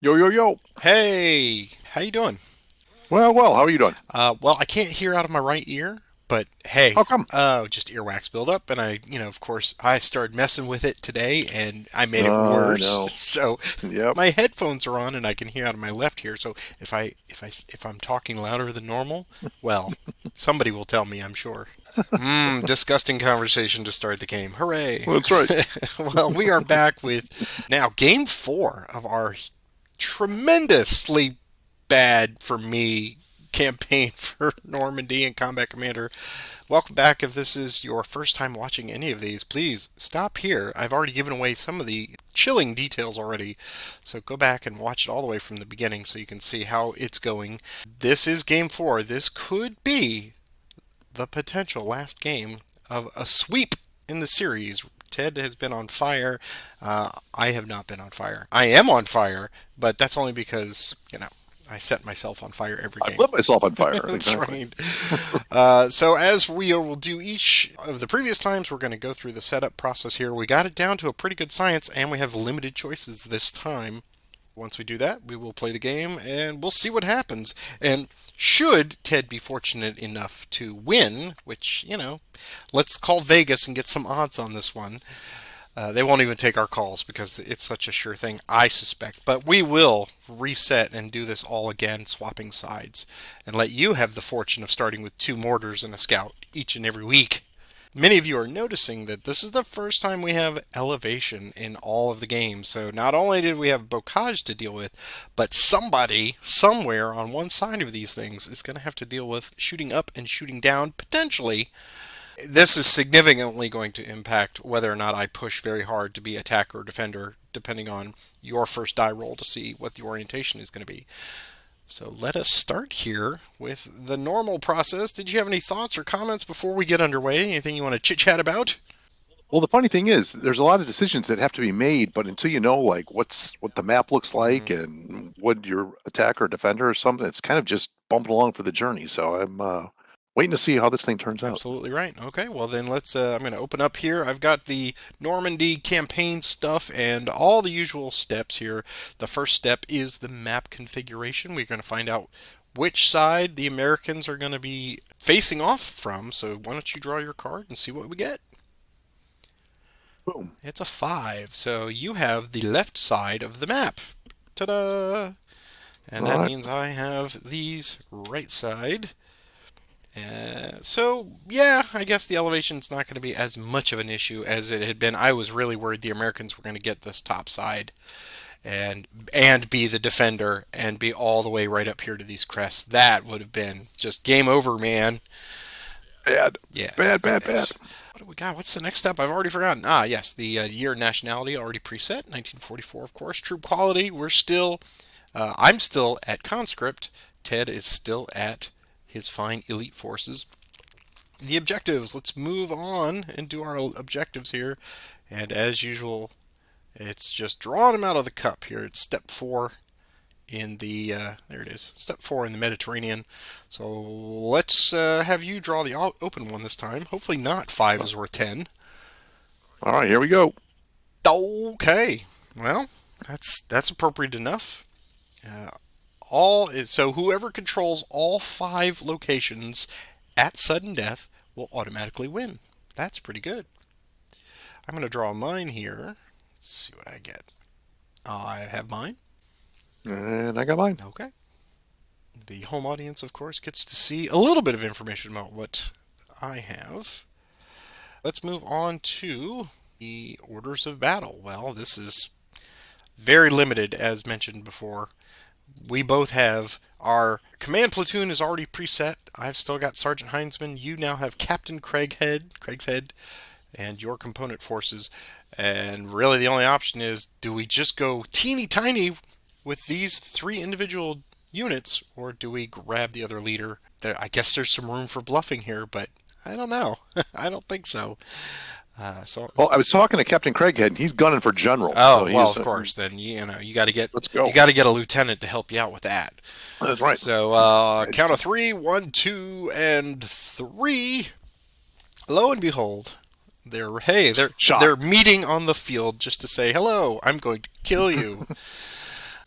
Yo, yo, yo. Hey, how you doing? Well, how are you doing? Well, I can't hear out of my right ear, but hey, How come? just earwax buildup, and of course, I started messing with it today, and I made it I worse. know. So Yep. my headphones are on, and I can hear out of my left ear. So if I'm talking louder than normal, well, somebody will tell me, I'm sure. Disgusting conversation to start the game. Hooray! That's right. Well, we are back with now game four of our tremendously bad for me campaign for Normandy and Combat Commander. Welcome back. If this is your first time watching any of these, please stop here. I've already given away some of the chilling details already, so go back and watch it all the way from the beginning so you can see how it's going. This is game four. This could be the potential last game of a sweep in the series. Ted has been on fire. I have not been on fire. I am on fire, but that's only because, I set myself on fire every I've game. lit myself on fire. That's Exactly. right. So as we will do each of the previous times, we're going to go through the setup process here. We got it down to a pretty good science, and we have limited choices this time. Once we do that, we will play the game and we'll see what happens. And should Ted be fortunate enough to win, which, let's call Vegas and get some odds on this one. They won't even take our calls because it's such a sure thing, I suspect. But we will reset and do this all again, swapping sides, and let you have the fortune of starting with two mortars and a scout each and every week. Many of you are noticing that this is the first time we have elevation in all of the games. So not only did we have bocage to deal with, but somebody somewhere on one side of these things is going to have to deal with shooting up and shooting down potentially. This is significantly going to impact whether or not I push very hard to be attacker or defender, depending on your first die roll to see what the orientation is going to be. So let us start here with the normal process. Did you have any thoughts or comments before we get underway? Anything you want to chit chat about? Well, the funny thing is, there's a lot of decisions that have to be made, but until you know, like, what the map looks like Mm, and what your attacker or defender or something, it's kind of just bumping along for the journey. So I'm waiting to see how this thing turns out. absolutely right. Okay, well then let's. I'm going to open up here. I've got the Normandy campaign stuff and all the usual steps here. The first step is the map configuration. We're going to find out which side the Americans are going to be facing off from. So why don't you draw your card and see what we get? Boom. It's a 5. So you have the left side of the map. Ta-da! And All that right. means I have these right side. So yeah, I guess the elevation's not going to be as much of an issue as it had been. I was really worried the Americans were going to get this top side and be the defender and be all the way right up here to these crests. That would have been just game over, man. Bad. Yeah. Bad, bad, bad. Yes. What do we got? What's the next step? I've already forgotten. Ah, yes, the year and nationality already preset. 1944, of course. Troop quality. We're still. I'm still at conscript. Ted is still at his fine elite forces. The objectives. Let's move on and do our objectives here. And as usual, it's just drawing them out of the cup here. It's step 4 in the there it is, step 4 in the Mediterranean. So let's have you draw the open one this time. Hopefully not 5 is worth 10. All right, here we go. Okay, well that's appropriate enough. Uh, all is so whoever controls all 5 locations at sudden death will automatically win. That's pretty good. I'm going to draw mine here. Let's see what I get. I have mine. And I got mine. Okay. The home audience, of course, gets to see a little bit of information about what I have. Let's move on to the orders of battle. Well, this is very limited, as mentioned before. We both have our command platoon is already preset. I've still got Sergeant Heinzman. You now have Captain Craig's Head, and your component forces. And really, the only option is: do we just go teeny tiny with these 3 individual units, or do we grab the other leader? I guess there's some room for bluffing here, but I don't know. I don't think so. So, Well, I was talking to Captain Craighead, and he's gunning for general. So oh well, he's, of course. Then you got to get let's you go. got to get a lieutenant to help you out with that. That's right. So count of three, 1, 2, and 3. Lo and behold, they're Shot. they're meeting on the field just to say hello. I'm going to kill you.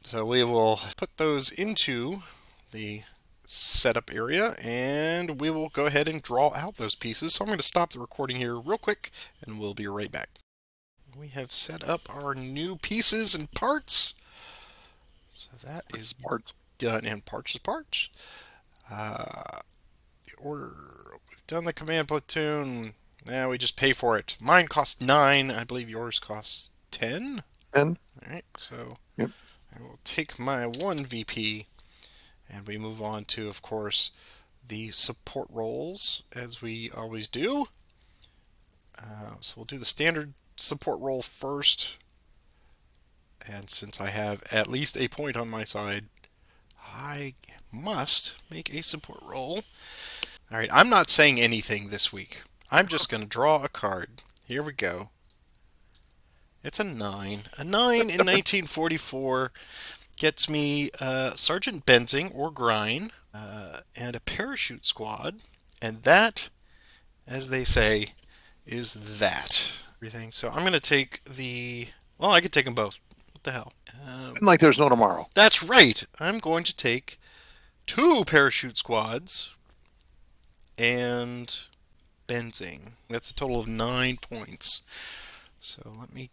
So we will put those into the setup area, and we will go ahead and draw out those pieces. So I'm going to stop the recording here real quick, and we'll be right back. We have set up our new pieces and parts. So that is Parts. done, and parts is parts. The order, we've done the command platoon. Now we just pay for it. Mine costs 9. I believe yours costs 10. 10. All right, so Yep. I will take my 1 VP, and we move on to, of course, the support roles, as we always do. So we'll do the standard support role first. And since I have at least a point on my side, I must make a support roll. All right, I'm not saying anything this week. I'm just going to draw a card. Here we go. It's a 9. A 9 in 1944 gets me Sergeant Benzing or Grine and a parachute squad. And that, as they say, is that. Everything. So I'm going to take the... Well, I could take them both. What the hell? Like there's no tomorrow. That's right. I'm going to take 2 parachute squads and Benzing. That's a total of 9 points. So let me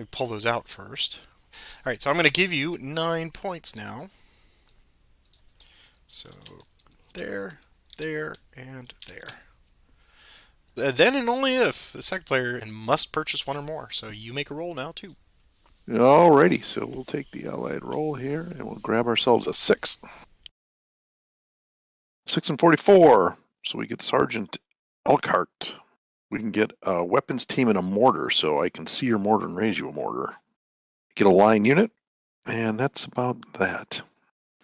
pull those out first. All right, so I'm going to give you 9 points now. So there, there, and there. Then and only if the second player must purchase 1 or more. So you make a roll now too. Alrighty, so we'll take the allied roll here and we'll grab ourselves a 6. 6 and 44. So we get Sergeant Elkhart. We can get a weapons team and a mortar, so I can see your mortar and raise you a mortar. Get a line unit, and that's about that.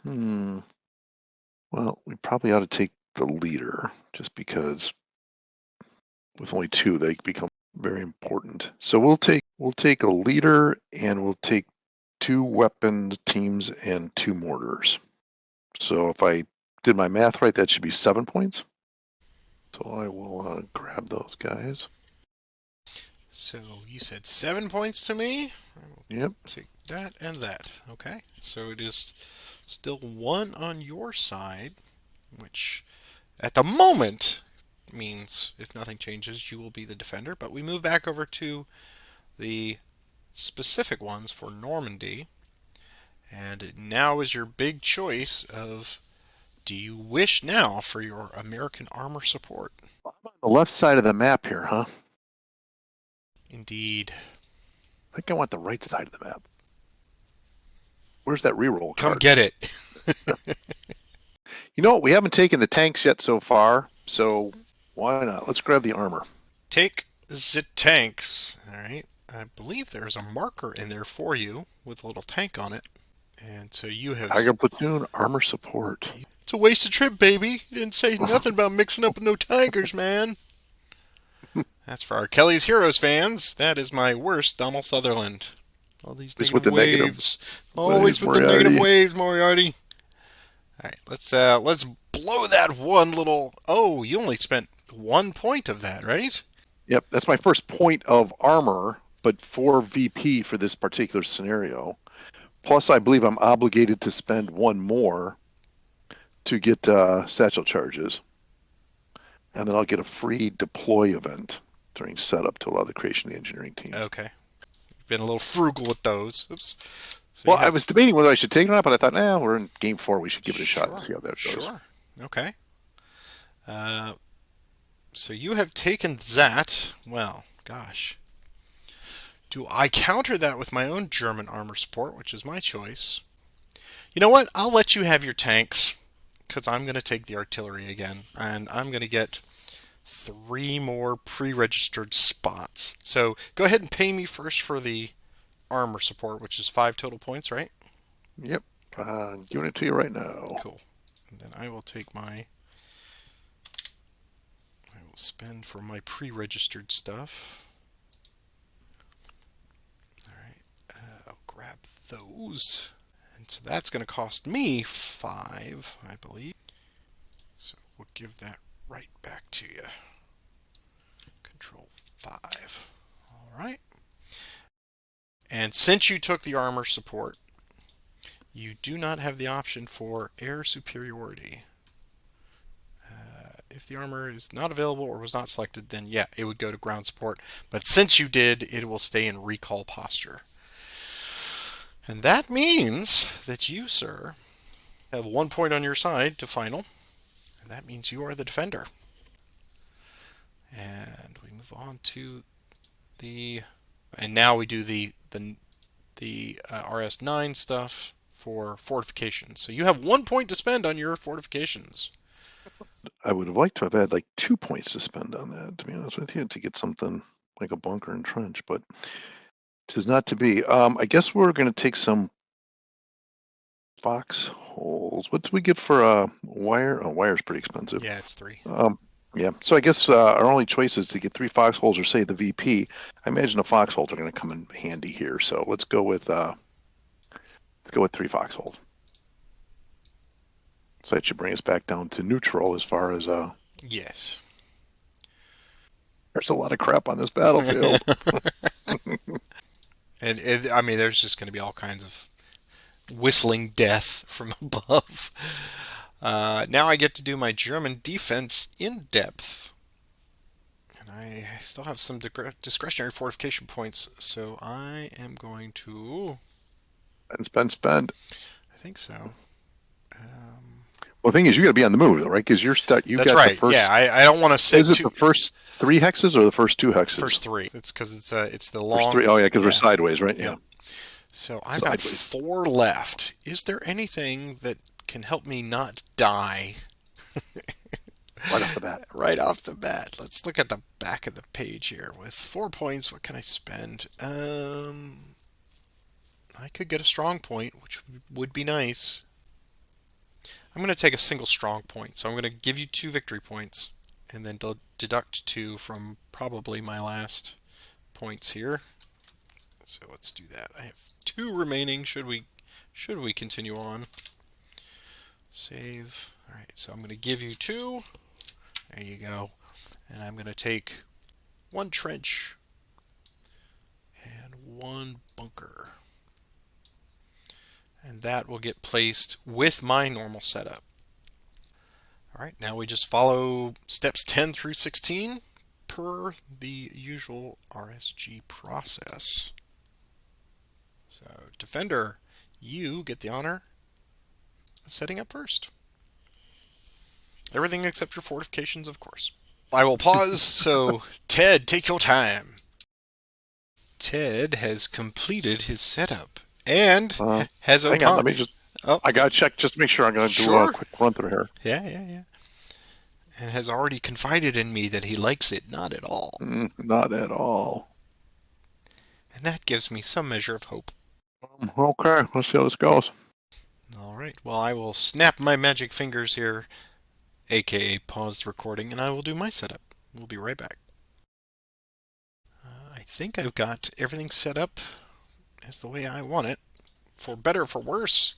Well, we probably ought to take the leader, just because with only 2, they become very important. So we'll take a leader, and we'll take 2 weapon teams and 2 mortars. So if I did my math right, that should be 7 points. So I will grab those guys. So you said 7 points to me. I will Yep. take that and that. Okay. So it is still 1 on your side, which at the moment means if nothing changes, you will be the defender. But we move back over to the specific ones for Normandy. And now is your big choice of, do you wish now for your American armor support? I'm on the left side of the map here, huh? Indeed. I think I want the right side of the map. Where's that reroll Come card? get it. You know what? We haven't taken the tanks yet so far, so why not? Let's grab the armor. Take the tanks. All right. I believe there's a marker in there for you with a little tank on it. And so you have... Tiger Platoon, armor support. It's a wasted trip, baby. You didn't say nothing about mixing up with no tigers, man. That's for our Kelly's Heroes fans. That is my worst Donald Sutherland. All these Just negative with the waves. negative Always with Moriarty. the negative waves, Moriarty. All right, let's blow that one little... Oh, you only spent 1 point of that, right? Yep, that's my first point of armor, but 4 VP for this particular scenario. Plus, I believe I'm obligated to spend 1 more to get satchel charges. And then I'll get a free deploy event during setup to allow the creation of the engineering team. Okay. You've been a little frugal with those. Oops. So well, I was debating whether I should take it or not, but I thought, we're in game 4. We should give it a shot and see how that goes. Sure. Okay. So you have taken that. Well, gosh. Do I counter that with my own German armor support, which is my choice? You know what? I'll let you have your tanks, because I'm going to take the artillery again, and I'm going to get 3 more pre-registered spots. So go ahead and pay me first for the armor support, which is 5 total points, right? Yep. Giving it to you right now. Cool. And then I will take I will spend for my pre-registered stuff. All right. I'll grab those. And so that's going to cost me 5, I believe. So we'll give that right back to you. Control 5. All right. And since you took the armor support, You do not have the option for air superiority. If the armor is not available or was not selected, then yeah, it would go to ground support. But since you did, it will stay in recall posture. And that means that you, sir, have 1 point on your side to final. And that means you are the defender. And we move on to the... And now we do the RS9 stuff for fortifications. So you have 1 point to spend on your fortifications. I would have liked to have had like 2 points to spend on that, to be honest with you, to get something like a bunker and trench, but tis not to be. I guess we're going to take some foxholes. What do we get for wire? Oh, wire's pretty expensive. Yeah, it's 3. Yeah, so I guess our only choice is to get 3 foxholes or say the VP. I imagine the foxholes are going to come in handy here, so let's go with 3 foxholes. So that should bring us back down to neutral as far as Yes. there's a lot of crap on this battlefield. And I mean, there's just going to be all kinds of whistling death from above. Now I get to do my German defense in depth. And I still have some discretionary fortification points, so I am going to... Spend. I think so. Well, the thing is, you got to be on the move, though, right? Because you're stuck. You That's got right. the first. Yeah, I don't want to say Is it the first 3 hexes or the first 2 hexes? First 3. It's because it's the long. First 3. Oh yeah, because we're sideways, right? Yeah. So I've got 4 left. Is there anything that can help me not die? Right off the bat. Right off the bat. Let's look at the back of the page here. With 4 points, what can I spend? I could get a strong point, which would be nice. I'm going to take a single strong point. So I'm going to give you 2 victory points and then deduct 2 from probably my last points here. So let's do that. I have 2 remaining. Should we continue on? Save. All right, so I'm going to give you 2. There you go. And I'm going to take 1 trench and 1 bunker. And that will get placed with my normal setup. All right, now we just follow steps 10 through 16 per the usual RSG process. So, defender, you get the honor of setting up first. Everything except your fortifications, of course. I will pause, so Ted, take your time. Ted has completed his setup and has hang on, let me just. Oh. I gotta check just to make sure. I'm gonna do a quick run through here. Yeah. And has already confided in me that he likes it not at all. Not at all. And that gives me some measure of hope. Okay, let's see how this goes. All right. Well, I will snap my magic fingers here, aka pause the recording, and I will do my setup. We'll be right back. I think I've got everything set up as the way I want it, for better or for worse.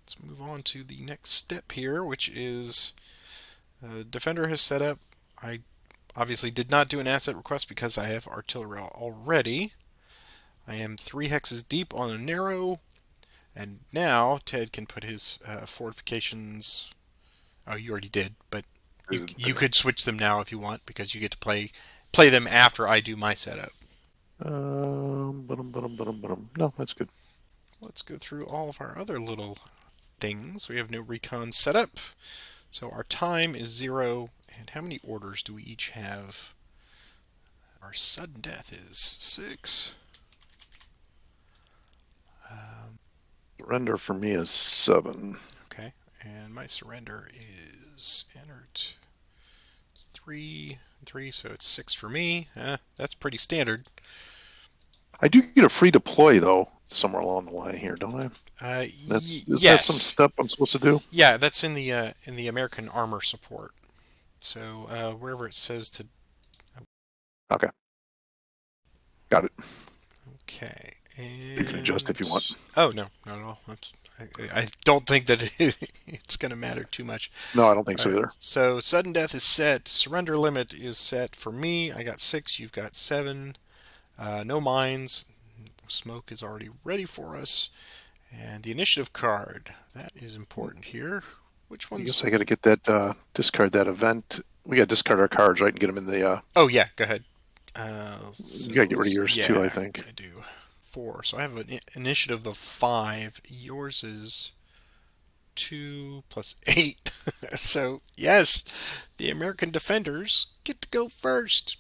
Let's move on to the next step here, which is Defender has set up. I obviously did not do an asset request because I have artillery already. I am 3 hexes deep on a narrow, and now Ted can put his fortifications... Oh, you already did, but you could switch them now if you want, because you get to play them after I do my setup. No, that's good. Let's go through all of our other little things. We have no recon setup, so our time is 0. And how many orders do we each have? Our sudden death is 6. Surrender for me is 7. Okay, and my surrender is entered 3, so it's 6 for me. That's pretty standard. I do get a free deploy though somewhere along the line here, don't I? Is that some step I'm supposed to do? Yeah, that's in the American Armor support. So wherever it says to. Okay. Got it. Okay. You can adjust if you want. Oh no, not at all. I don't think that it's going to matter too much. No, I don't think so either. So sudden death is set. Surrender limit is set for me. I got 6. You've got 7. No mines. smoke is already ready for us. And the initiative card. That is important here. Which I one's... guess I got to get that, discard that event. We got to discard our cards, right, and get them in the, Oh, yeah, go ahead. you So got to get rid of let's... yours too, I Yeah, think. I do. 4. So I have an initiative of 5. Yours is 2 plus 8. So, yes, the American defenders get to go first.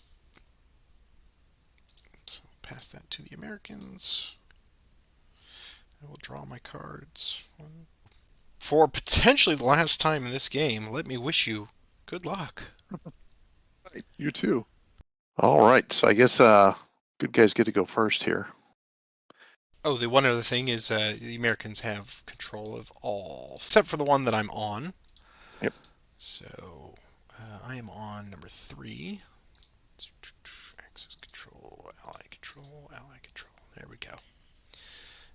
So pass that to the Americans. I will draw my cards. For potentially the last time in this game, let me wish you good luck. Right, you too. All right, so I guess good guys get to go first here. Oh, the one other thing is the Americans have control of all, except for the one that I'm on. Yep. So I am on number 3. Axis control, ally control, ally control. There we go.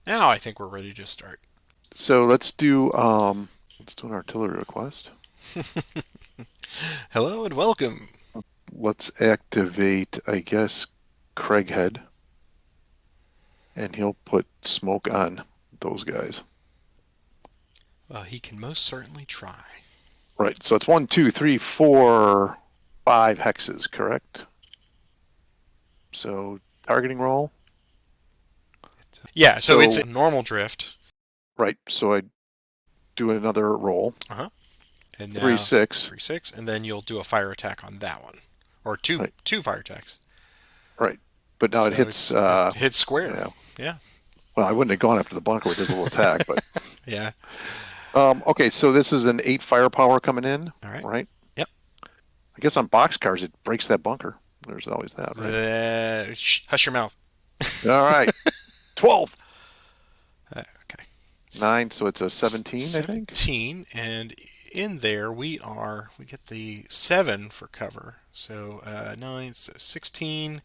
Now I think we're ready to start. So let's do an artillery request. Hello and welcome. Let's activate, I guess, Craighead, and he'll put smoke on those guys. He can most certainly try. Right. So it's 1, 2, 3, 4, 5 hexes, correct? So targeting roll. Yeah, so it's So a normal drift. right. So I do another roll. And 3, now 6. 3, 6, and then you'll do a fire attack on that one, or two Right. two fire attacks. Right. But now it So hits. it hits square. Yeah. Yeah. Well, I wouldn't have gone after the bunker with his little attack, but Yeah. okay. So this is an 8 firepower coming in, All right. right? Yep. I guess on boxcars it breaks that bunker. There's always that, right? Hush your mouth. All right. 12. Okay. 9. So it's a 17, I think. 17, and in there we get the 7 for cover. So 9, so 16,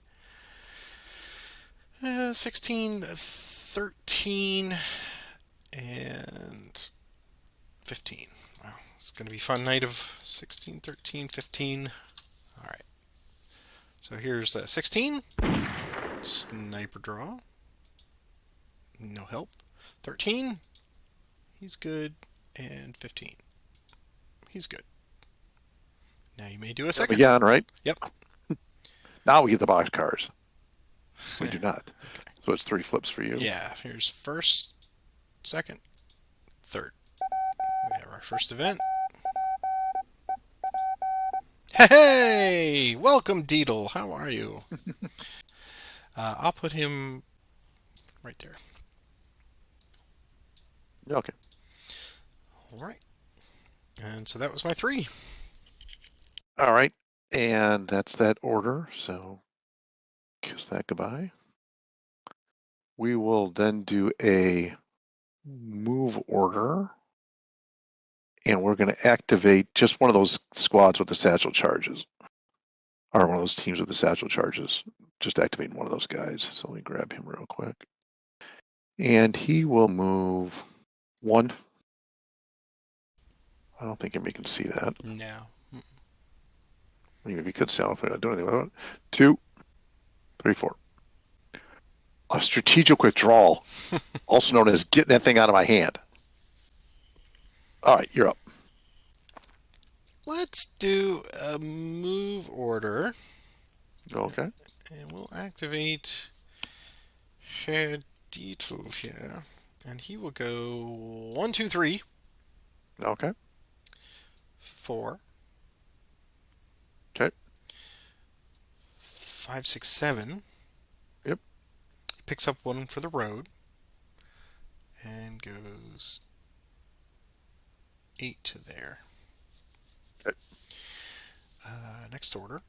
16, 13, and 15. Wow, it's going to be a fun night of 16, 13, 15. All right. So here's 16. Sniper draw. No help. 13. He's good. And 15. He's good. Now you may do a second. Again, right? Yep. Now we get the boxcars. We do not. Okay. So it's 3 flips for you. Yeah. Here's first, second, third. We have our first event. Hey! Welcome, Deedle. How are you? I'll put him right there. Okay. All right. And so that was my 3. All right. And that's that order. So kiss that goodbye. We will then do a move order. And we're going to activate just one of those squads with the satchel charges. Or one of those teams with the satchel charges. Just activating one of those guys. So let me grab him real quick. And he will move 1. I don't think anybody can see that. No. I mean, if you could see, I don't know if I do anything with it. 2, 3, 4. A strategic withdrawal, also known as getting that thing out of my hand. All right, you're up. Let's do a move order. Okay. And we'll activate Herr Dietl here. And he will go 1, 2, 3, Okay. 4, Okay. 5, 6, 7. Yep. Picks up 1 for the road. And goes 8 to there. Okay. Next order.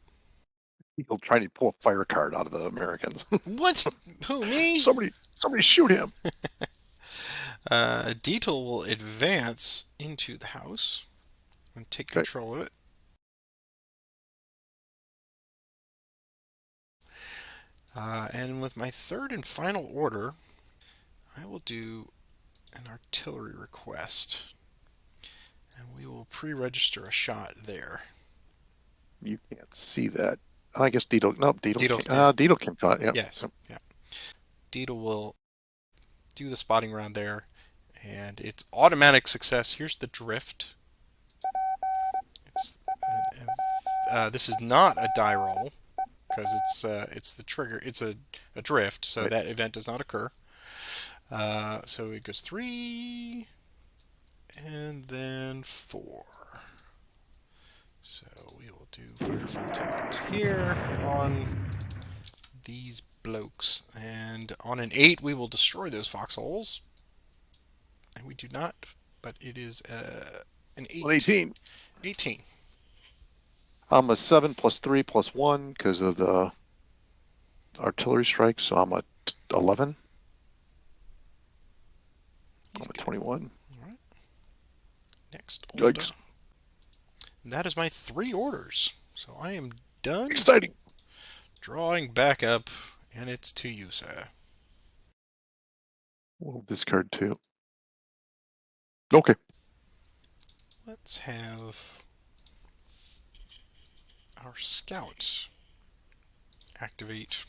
He'll try to pull a fire card out of the Americans. What? Who, me? Somebody shoot him. Dietl will advance into the house and take control of it. And with my third and final order, I will do an artillery request. And we will pre-register a shot there. You can't see that. I guess Deedle. Nope, Deedle Deedle, can't. yeah. Deedle can cut. Yep. Yes. Yep. Yeah. Dita will do the spotting round there, and it's automatic success. Here's the drift. It's this is not a die roll because it's the trigger. It's a drift, so Right. that event does not occur. So it goes 3 and then 4. So we will do Firefly Tap here on these blokes, and on an 8 we will destroy those foxholes. And we do not, but it is an 8. On 18. 18. I'm a 7 plus 3 plus 1 because of the artillery strike, so I'm a 11. He's I'm a good. 21. All right. Next order. Yikes. And that is my 3 orders. So I am done. Exciting. Drawing back up, and it's to you, sir. We'll discard 2. Okay. Let's have our scout activate,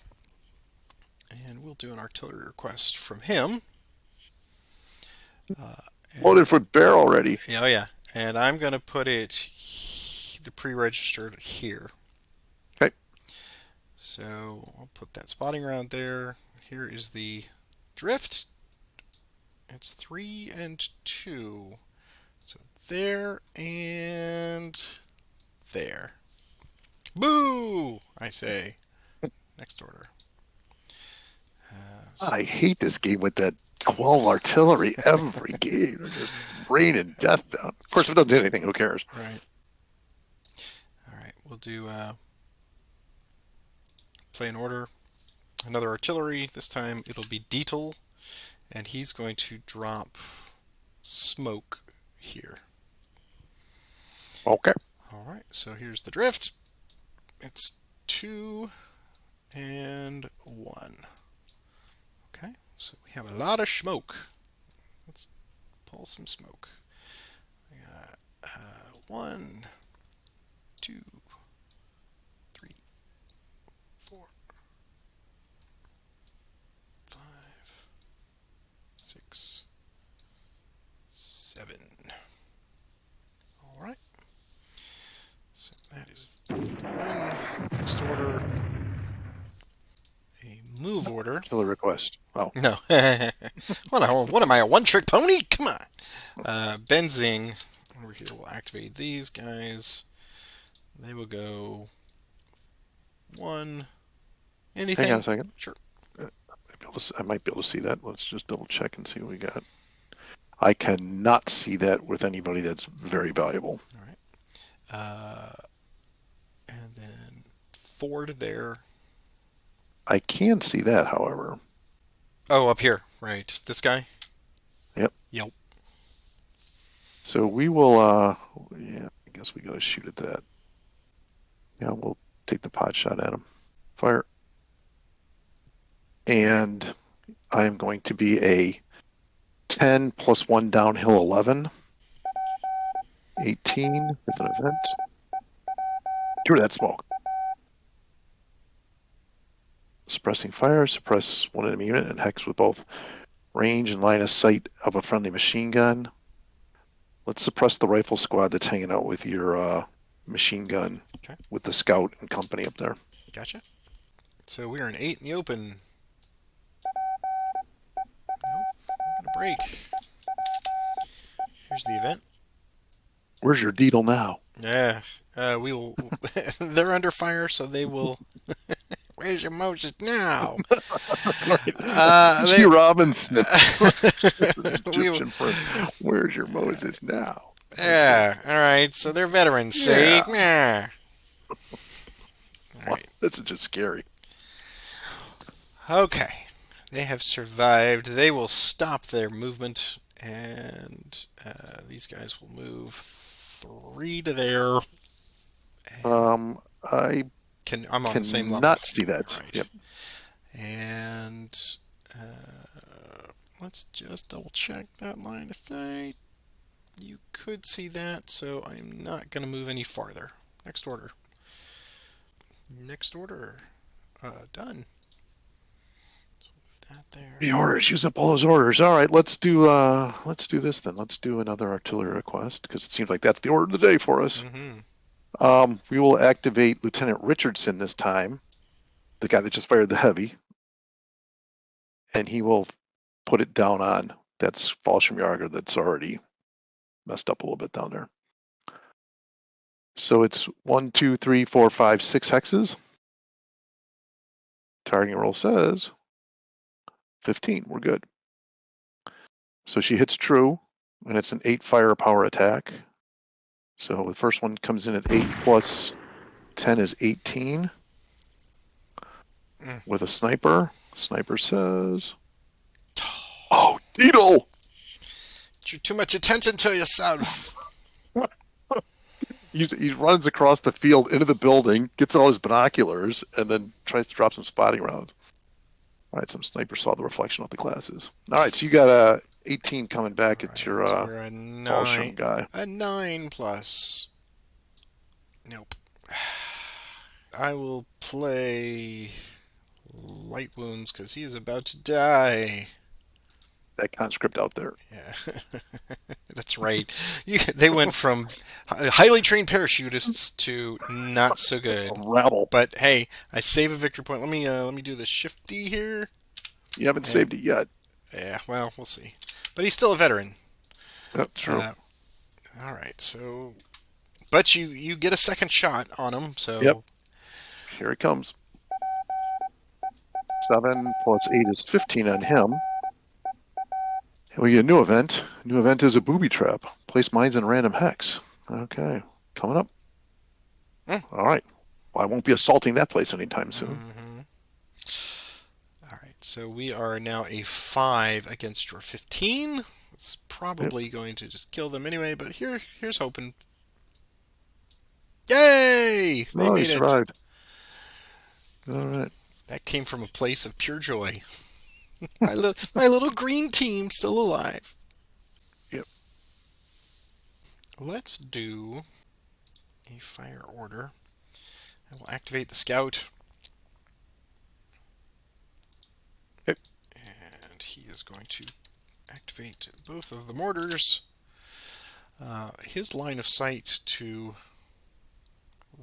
and we'll do an artillery request from him. Loaded for bear already. Oh yeah, and I'm gonna put it the pre-registered here. Okay. So I'll put that spotting round there. Here is the drift. It's 3 and 2. So there and there. Boo! I say. Next order. I hate this game with that 12 artillery every game. They're just raining death down. Of course, if it doesn't do anything, who cares? Right. All right. We'll do play an order. Another artillery. This time it'll be Deetle, and he's going to drop smoke here. Okay. All right. So here's the drift. It's 2 and 1. Okay. So we have a lot of smoke. Let's pull some smoke. We got 1, 2, 3, 4, 5, 6, 7. All right. So that is done. Next order. A move order. Artillery request. Oh. No. What am I, a one-trick pony? Come on. Benzing over here will activate these guys. They will go 1. Anything? Hang on a second. Sure. I might be able to see that. Let's just double check and see what we got. I cannot see that with anybody that's very valuable. All right. And then 4 to there. I can see that, however. Oh, up here. Right. This guy? Yep. Yep. So we will, yeah, I guess we got to shoot at that. Yeah, we'll take the pot shot at him. Fire. And I'm going to be a 10 plus 1 downhill 11. 18 with an event. Get rid of that smoke. Suppressing fire, suppress one enemy unit and hex with both range and line of sight of a friendly machine gun. Let's suppress the rifle squad that's hanging out with your machine gun. Okay. With the scout and company up there. Gotcha. So we are an 8 in the open. Nope. I'm gonna break. Here's the event. Where's your deedle now? Yeah. We will. They're under fire, so they will. Where's your Moses now? G. Robinson. We will- Egyptian prince. Where's your Moses now? Yeah. All right. So they're veterans. See? Yeah. All right. This is just scary. Okay. They have survived. They will stop their movement, and these guys will move 3 to there. I I'm on the same level. cannot see that. Right. Yep. And let's just double check that line of sight. You could see that, so I'm not going to move any farther. Next order. Next order. Done. So that there. The orders. Use up all those orders. All right, let's do this then. Let's do another artillery request because it seems like that's the order of the day for us. Mm-hmm. We will activate Lieutenant Richardson this time, the guy that just fired the heavy, and he will put it down on that's Fallschirmjäger that's already messed up a little bit down there. So it's 1, 2, 3, 4, 5, 6 hexes. Targeting roll says 15. We're good. So she hits true, and it's an 8 firepower attack. So the first one comes in at 8 plus 10 is 18. With a sniper. Sniper says, oh, Tito! Drew too much attention to yourself. He runs across the field into the building, gets all his binoculars, and then tries to drop some spotting rounds. All right, some sniper saw the reflection of the glasses. All right, so you got a 18 coming back at your So we're a Fallschirm 9. guy. A 9 plus. Nope. I will play light wounds because he is about to die. That conscript out there. Yeah, that's right. They went from highly trained parachutists to not so good. Rabble. But hey, I save a victory point. Let me do the shifty here. You haven't saved it yet. Yeah, well, we'll see. But he's still a veteran. That's true. All right, so, but you get a second shot on him. So yep. Here it comes. 7 plus 8 is 15 on him. And we get a new event. New event is a booby trap. Place mines in random hex. Okay, coming up. All right. Well, I won't be assaulting that place anytime soon. All right, so we are now a 5 against your 15. It's probably going to just kill them anyway, but here's hoping. Yay! They made it. Survived. All right. That came from a place of pure joy. my little green team still alive. Yep. Let's do a fire order. I will activate the scout. Yep. And he is going to activate both of the mortars. His line of sight to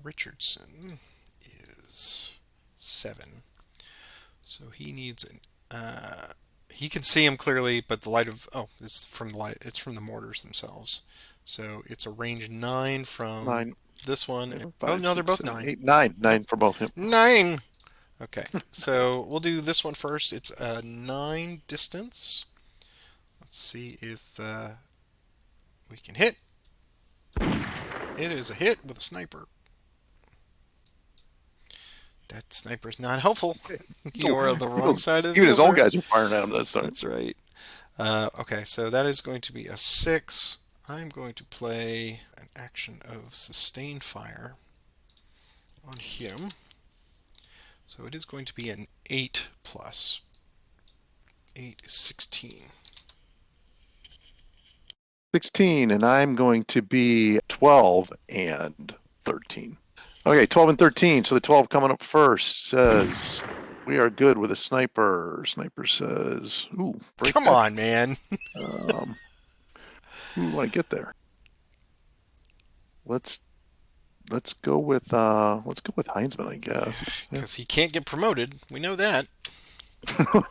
Richardson is 7. So he needs an. He can see him clearly, but the light of it's from the light. It's from the mortars themselves. So it's a range 9 from 9. This one. 5, No, they're 6, both 7, 9. 8, 9. 9 for both him. 9. Okay, so we'll do this one first. It's a 9 distance. Let's see if we can hit. It is a hit with a sniper. That sniper's not helpful. You are on the wrong side of the Even his own field, sir. guys are firing at him this time. That's right. Okay, so that is going to be a 6. I'm going to play an action of sustained fire on him. So it is going to be an 8 plus. 8 is 16. 16, and I'm going to be 12 and 13. Okay, 12 and 13. So the 12 coming up first says, we are good with a sniper. Sniper says, ooh, break Come that. on, man. Who do I get there? Let's go with Heinzman, I guess. Because he can't get promoted. We know that. All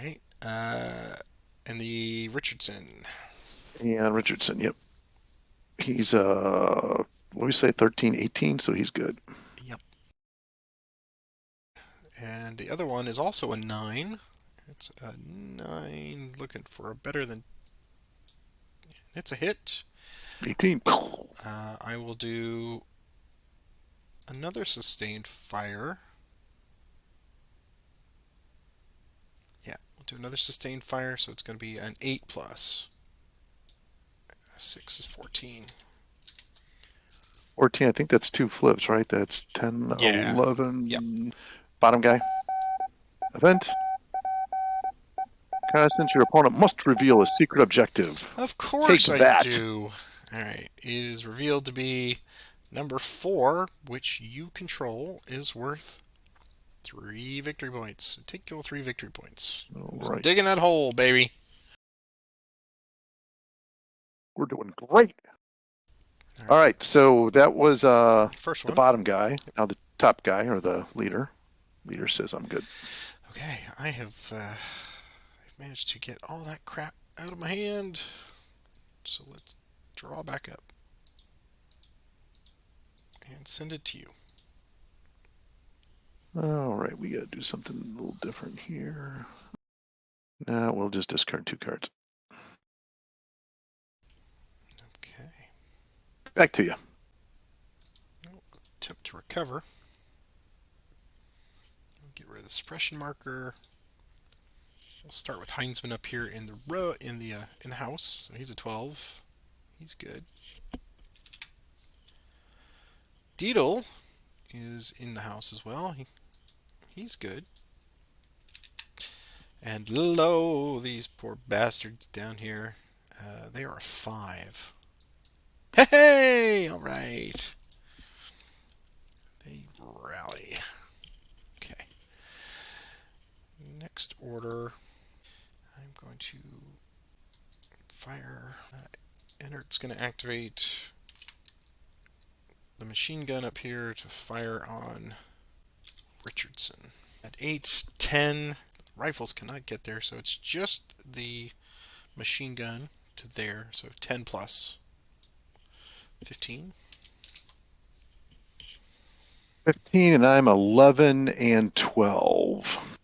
right. And the Richardson. Yeah, Richardson, yep. He's what do we say, 13, 18, so he's good. Yep. And the other one is also a 9. It's a 9, looking for a better than. It's a hit. 18. I will do another sustained fire. Yeah, we'll do another sustained fire, so it's going to be an 8 plus. 6 is 14. 14, I think that's 2 flips, right? That's 10, Yeah. 11. Yep. Bottom guy. Event. Constant, your opponent must reveal a secret objective. Of course Take I that. do. Alright, it is revealed to be number 4, which you control, is worth 3 victory points. Take your 3 victory points. All Just right. digging that hole, baby. We're doing great. All right. So that was First the one. bottom guy. Now the top guy, or the leader. Leader says I'm good. Okay, I've managed to get all that crap out of my hand. So let's draw back up and send it to you. All right. We got to do something a little different here. Now we'll just discard 2 cards. Okay. Back to you. Attempt to recover. Get rid of the suppression marker. We'll start with Heinzman up here in the row in the house. So he's a 12. He's good. Deedle is in the house as well. He's good. And lo, these poor bastards down here. They are a 5. Hey! All right. They rally. Okay. Next order. I'm going to fire. Ennert's going to activate the machine gun up here to fire on Richardson. At 8, 10, rifles cannot get there, so it's just the machine gun to there, so 10 plus 15. 15, and I'm 11 and 12.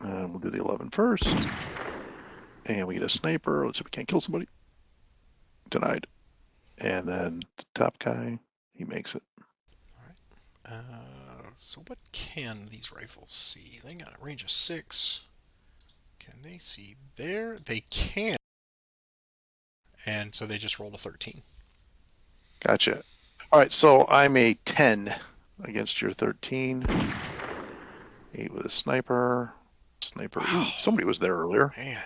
We'll do the 11 first. And we get a sniper. Let's see if we can't kill somebody. Denied. And then the top guy, he makes it. So what can these rifles see? They got a range of 6. Can they see there? They can. And so they just rolled a 13. Gotcha. All right, so I'm a 10 against your 13. 8 with a sniper. Sniper. Wow. Ooh, somebody was there earlier. Man.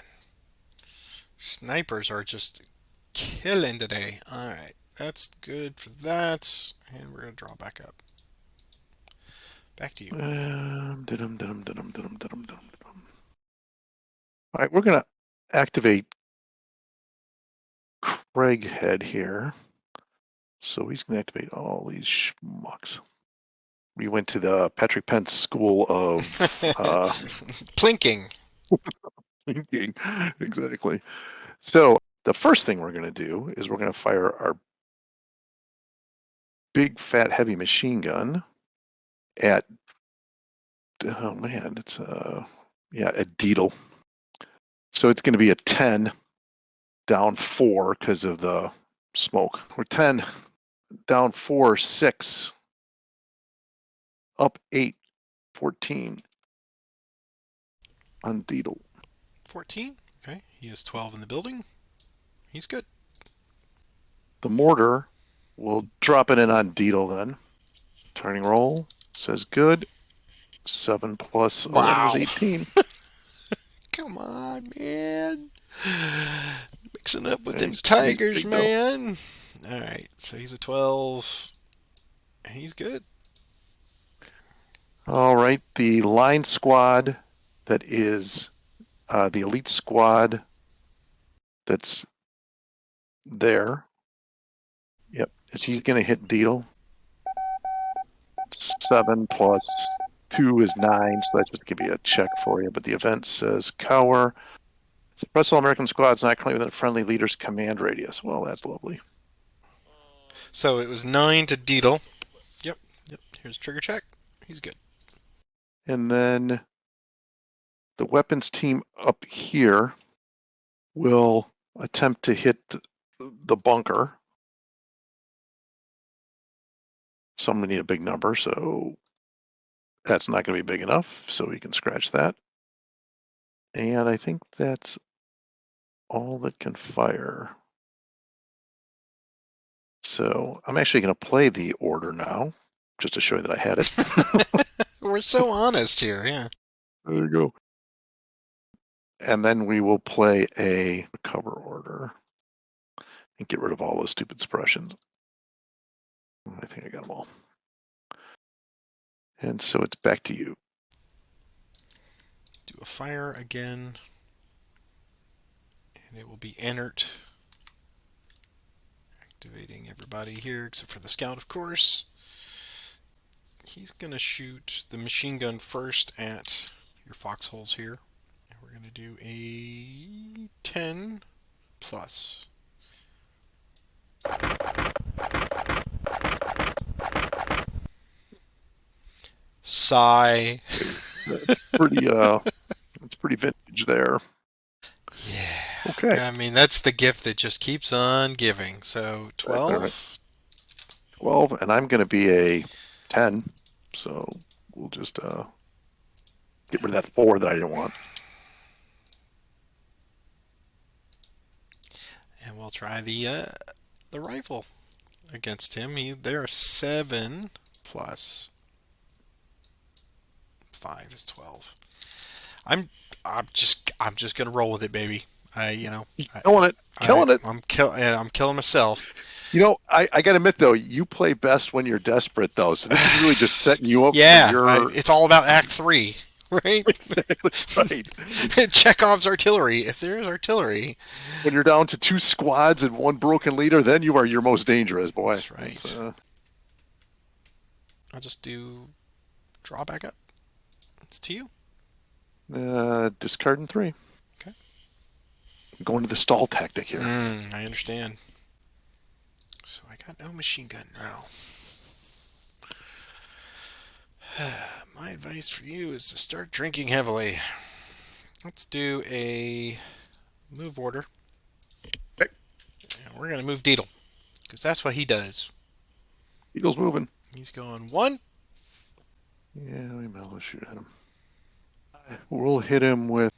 Snipers are just killing today. Alright. That's good for that. And we're going to draw back up. Back to you. All right, we're going to activate Craighead here. So he's going to activate all these schmucks. We went to the Patrick Pence School of Plinking. thinking. Exactly. So the first thing we're going to do is we're going to fire our big, fat, heavy machine gun at, oh man, it's at Deedle. So it's going to be a 10, down 4 because of the smoke. We're 10, down 4, 6, up 8, 14 on Deedle. 14. Okay. He is 12 in the building. He's good. The mortar will drop it in on Deedle then. Turning roll says good. 7 plus 11 was Wow. 18. Come on, man. Mixing up with them He's tigers, big, though. man. Alright, so he's a 12. He's good. All right, the line squad that is the elite squad that's there. Yep, is he going to hit Deedle? 7 plus 2 is 9, so that's just give you a check for you. But the event says cower. Suppress all American squads not currently within a friendly leader's command radius. Well, that's lovely. So it was 9 to Deedle. Yep. Here's a trigger check. He's good. And then the weapons team up here will attempt to hit the bunker. So I'm going to need a big number, so that's not going to be big enough, so we can scratch that. And I think that's all that can fire. So I'm actually going to play the order now, just to show you that I had it. We're so honest here, yeah. There you go. And then we will play a recover order and get rid of all those stupid suppressions. I think I got them all. And so it's back to you. Do a fire again. And it will be inert. Activating everybody here except for the scout, of course. He's going to shoot the machine gun first at your foxholes here. And we're going to do a 10 plus. Sigh. That's pretty vintage there. Yeah. Okay. I mean, that's the gift that just keeps on giving. So 12. All right. 12, and I'm going to be a 10. So we'll just get rid of that 4 that I didn't want. And we'll try the rifle against him. They're 7 plus 5 is 12. I'm just gonna roll with it, baby. Killing it. I'm killing myself. I got to admit, though, you play best when you're desperate, though. So this is really just setting you up Yeah, for your... it's all about Act 3, right? Exactly right. Chekhov's artillery. If there is artillery. When you're down to 2 squads and 1 broken leader, then you are your most dangerous, boy. That's right. I'll just do draw back up. It's to you. Discarding 3. Okay. Going to the stall tactic here. I understand. So I got no machine gun now. My advice for you is to start drinking heavily. Let's do a move order. Okay. And we're going to move Deedle, because that's what he does. Eagle's moving. He's going 1. Yeah, we might as well shoot at him. We'll hit him with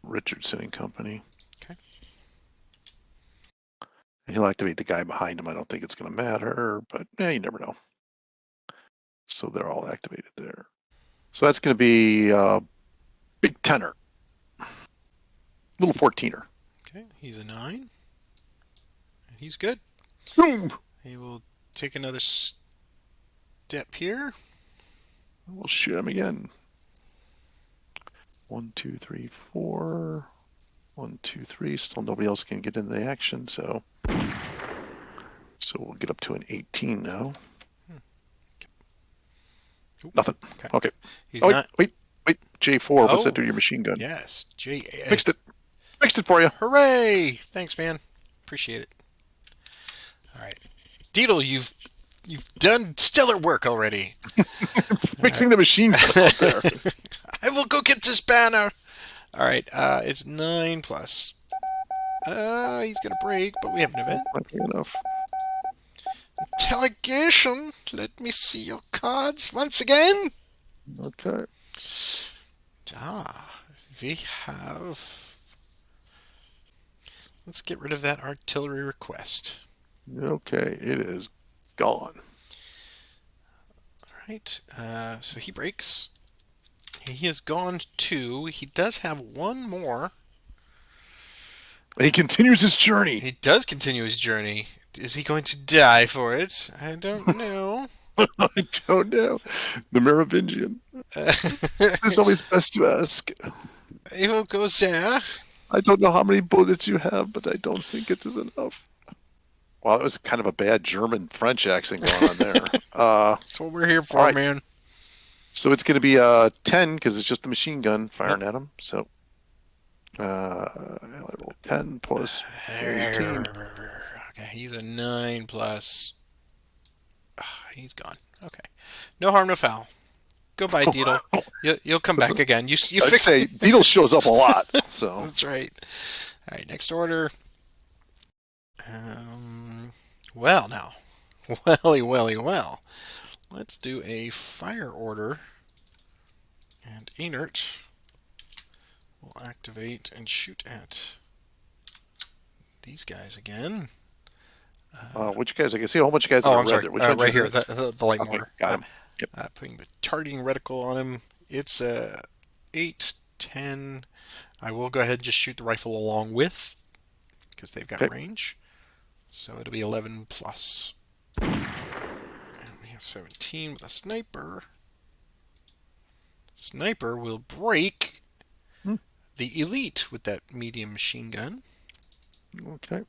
Richardson and Company. Okay. And he'll activate the guy behind him. I don't think it's going to matter, but you never know. So they're all activated there. So that's going to be big tenor. Little 14er. Okay, he's a 9. And he's good. Boom! He will take another step here. We'll shoot him again. 1, 2, 3, 4. 1, 2, 3. Still nobody else can get into the action, so we'll get up to an 18 now. Oop. Nothing. Okay. He's not. Wait. J4. What's that do to your machine gun? Yes. Fixed it for you. Hooray! Thanks, man. Appreciate it. All right, Deedle, you've done stellar work already. Fixing the machine gun up there. I will go get this banner. All right, it's 9 plus. He's gonna break, but we have an event. Might be enough. Interrogation. Let me see your cards once again. Okay. We have. Let's get rid of that artillery request. Okay, it is gone. All right. So he breaks. He has gone 2. He does have 1 more. And he continues his journey. He does continue his journey. Is he going to die for it? I don't know. I don't know. The Merovingian. It's always best to ask. He will go there. I don't know how many bullets you have, but I don't think it is enough. Well, that was kind of a bad German-French accent going on there. That's what we're here for, right. man. So it's going to be 10 because it's just the machine gun firing at him. So I roll 10 plus 18. Okay, he's a 9 plus. He's gone. Okay, no harm, no foul. Goodbye, Deedle. You'll come back again. You fix. Say Deedle shows up a lot. So that's right. All right, next order. Well now, well. Let's do a fire order. And inert will activate and shoot at these guys again. which guys? I can see a whole bunch of guys that are I'm sorry. red. Which ones right are here, red? the light Okay, mortar. got him. Yep. Putting the targeting reticle on him. It's 8, 10. I will go ahead and just shoot the rifle along with, because they've got range. So it'll be 11 plus. And we have 17 with a sniper. Sniper will break Hmm, the elite with that medium machine gun. okay.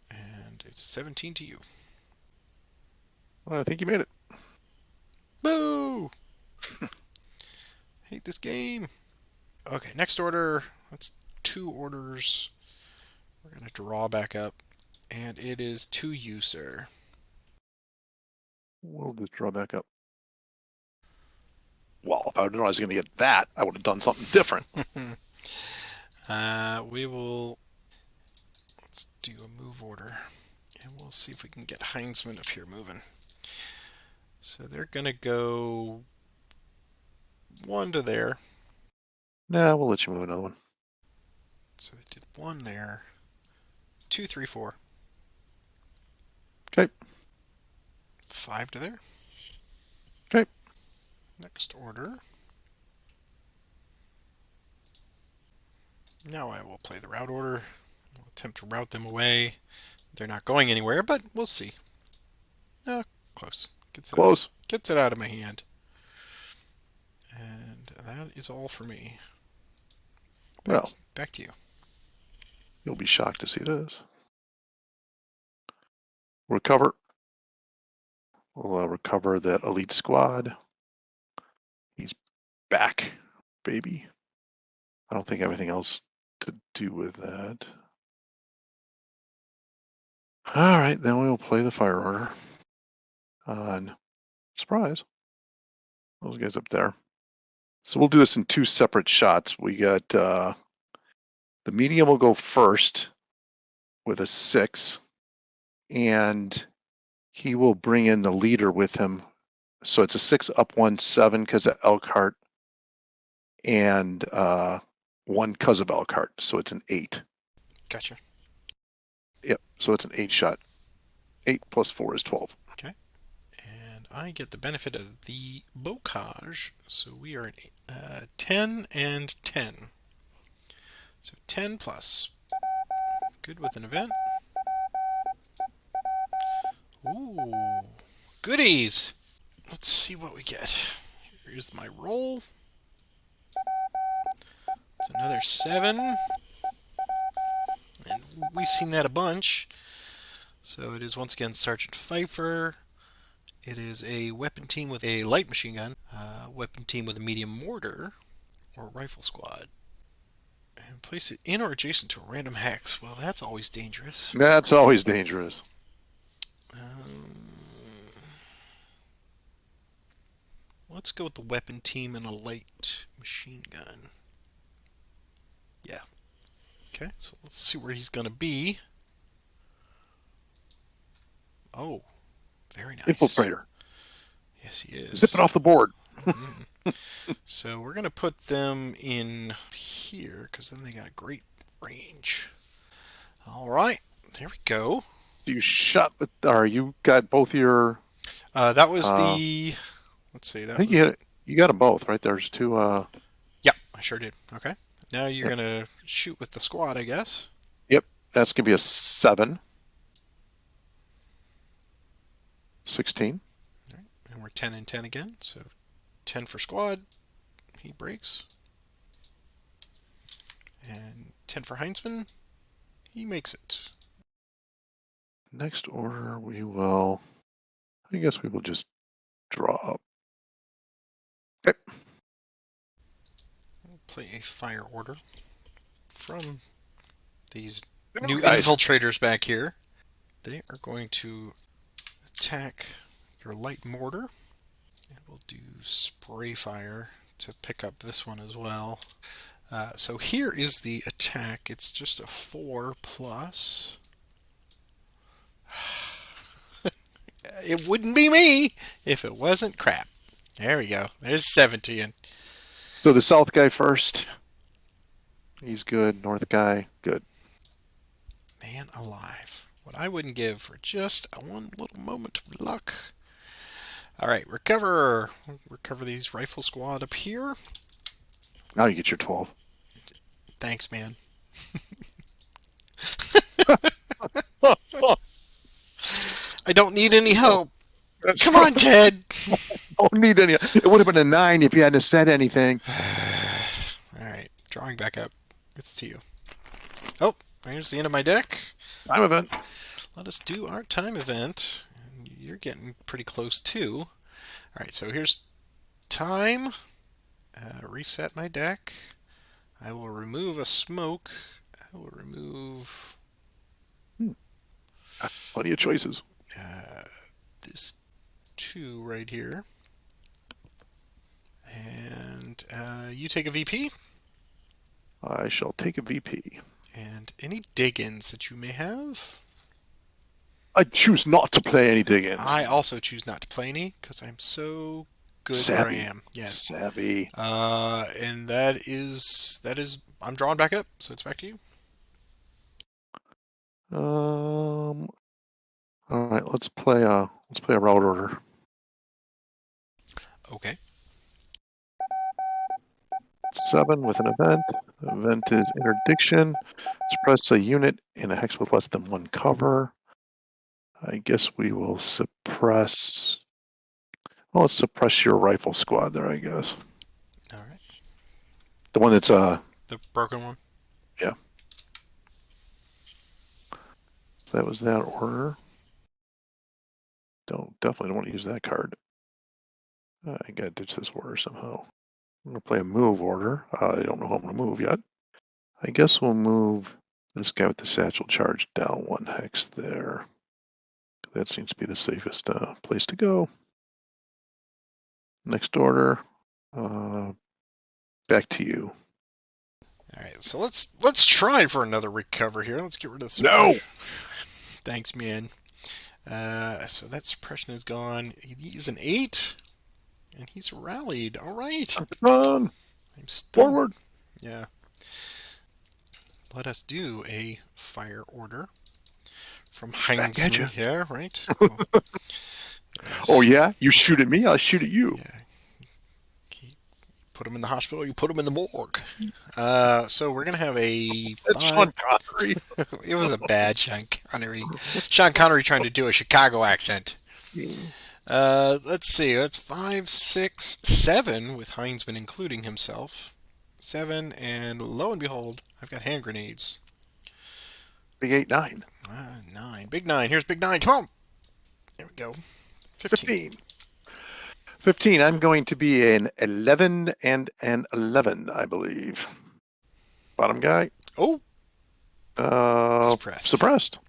And it's 17 to you. Well, I think you made it. Boo! Hate this game. Okay, next order. That's 2 orders. We're going to draw back up. And it is to you, sir. We'll just draw back up. Well, if I would known I was going to get that, I would have done something different. We will. Let's do a move order. And we'll see if we can get Heinzman up here moving. So they're going to go 1 to there. Nah, we'll let you move another one. So they did 1 there. 2, 3, 4. Okay. 5 to there. Okay. Next order. Now I will play the route order. We'll attempt to route them away. They're not going anywhere, but we'll see. Close. Close. Gets it out of my hand. And that is all for me. Well, Back to you. you'll be shocked to see this. Recover. We'll recover that elite squad. He's back, baby. I don't think anything else to do with that. All right, then we'll play the fire order on surprise. Those guys up there. So we'll do this in 2 separate shots. We got the medium will go first with a 6, and he will bring in the leader with him. So it's a 6 up 1, 7 because of Elkhart, and 1 because of Elkhart. So it's an 8. Gotcha. Yep. So it's an 8 shot. 8 plus 4 is 12. Okay. And I get the benefit of the bocage. So we are at 10 and 10. So 10 plus. Good with an event. Ooh. Goodies! Let's see what we get. Here's my roll. It's another 7. And we've seen that a bunch. So it is once again Sergeant Pfeiffer. It is a weapon team with a light machine gun, weapon team with a medium mortar, or rifle squad. And place it in or adjacent to a random hex. Well, that's always dangerous. That's always dangerous. Let's go with the weapon team and a light machine gun. Yeah. Okay, so let's see where he's going to be. Oh, very nice. Infiltrator. Yes, he is. Zip it off the board. So we're going to put them in here because then they got a great range. All right, there we go. You shot with, or you got both your. That was the. Let's see. That I think was, you got them both, right? There's 2. Yeah, I sure did. Okay. Now you're going to shoot with the squad, I guess. Yep. That's going to be a 7. 16. All right. And we're 10 and 10 again. So 10 for squad. He breaks. And 10 for Heinzman. He makes it. Next order, we will. I guess we will just draw up. Okay. We'll play a fire order from these New new guys. infiltrators back here. They are going to attack your light mortar. And we'll do spray fire to pick up this one as well. So here is the attack. It's just a 4 plus. It wouldn't be me if it wasn't crap. There we go. There's 17. So the south guy first. He's good. North guy, good. Man alive. What I wouldn't give for just one little moment of luck. All right, recover. Recover these rifle squad up here. Now you get your 12. Thanks, man. I don't need any help. Come on, Ted. Don't need any. It would have been a 9 if you hadn't said anything. All right, drawing back up. It's to you. Oh, here's the end of my deck. Time event. Let us do our time event. You're getting pretty close too. All right, so here's time. Reset my deck. I will remove a smoke. I will remove Plenty of choices. this 2 right here. And you take a VP. I shall take a VP. And any dig-ins that you may have. I choose not to play any dig-ins. I also choose not to play any because I'm so good Savvy. where I am. Yes. Savvy. And that is I'm drawing back up, so it's back to you. All right, let's play a route order. Okay. 7 with an event. Event is interdiction. Suppress a unit in a hex with less than 1 cover. I guess we will suppress. Well, let's suppress your rifle squad there, I guess. All right. The one that's The broken one. yeah. So that was that order. Definitely don't want to use that card. I gotta ditch this order somehow. I'm gonna play a move order. I don't know how I'm gonna move yet. I guess we'll move this guy with the satchel charge down 1 hex there. That seems to be the safest place to go. Next order. Back to you. All right. So let's try for another recover here. Let's get rid of this. No. Thanks, man. So that suppression is gone. He's an 8, and he's rallied. All right. Run. I'm stunned. Forward. Yeah. Let us do a fire order from Heinz. Back at you. Yeah, right. Oh yeah, you shoot at me, I'll shoot at you. Yeah. Put him in the hospital. You put him in the morgue. So we're gonna have a 5. That's Sean Connery. It was a bad Sean Connery. Sean Connery trying to do a Chicago accent. Let's see. That's 5, 6, 7 with Heinzman including himself. 7, and lo and behold, I've got hand grenades. Big 8, 9. 9. Big 9. Here's Big 9. Come on. There we go. 15. 15. I'm going to be an 11 and an 11, I believe. Bottom guy. Oh. Suppressed.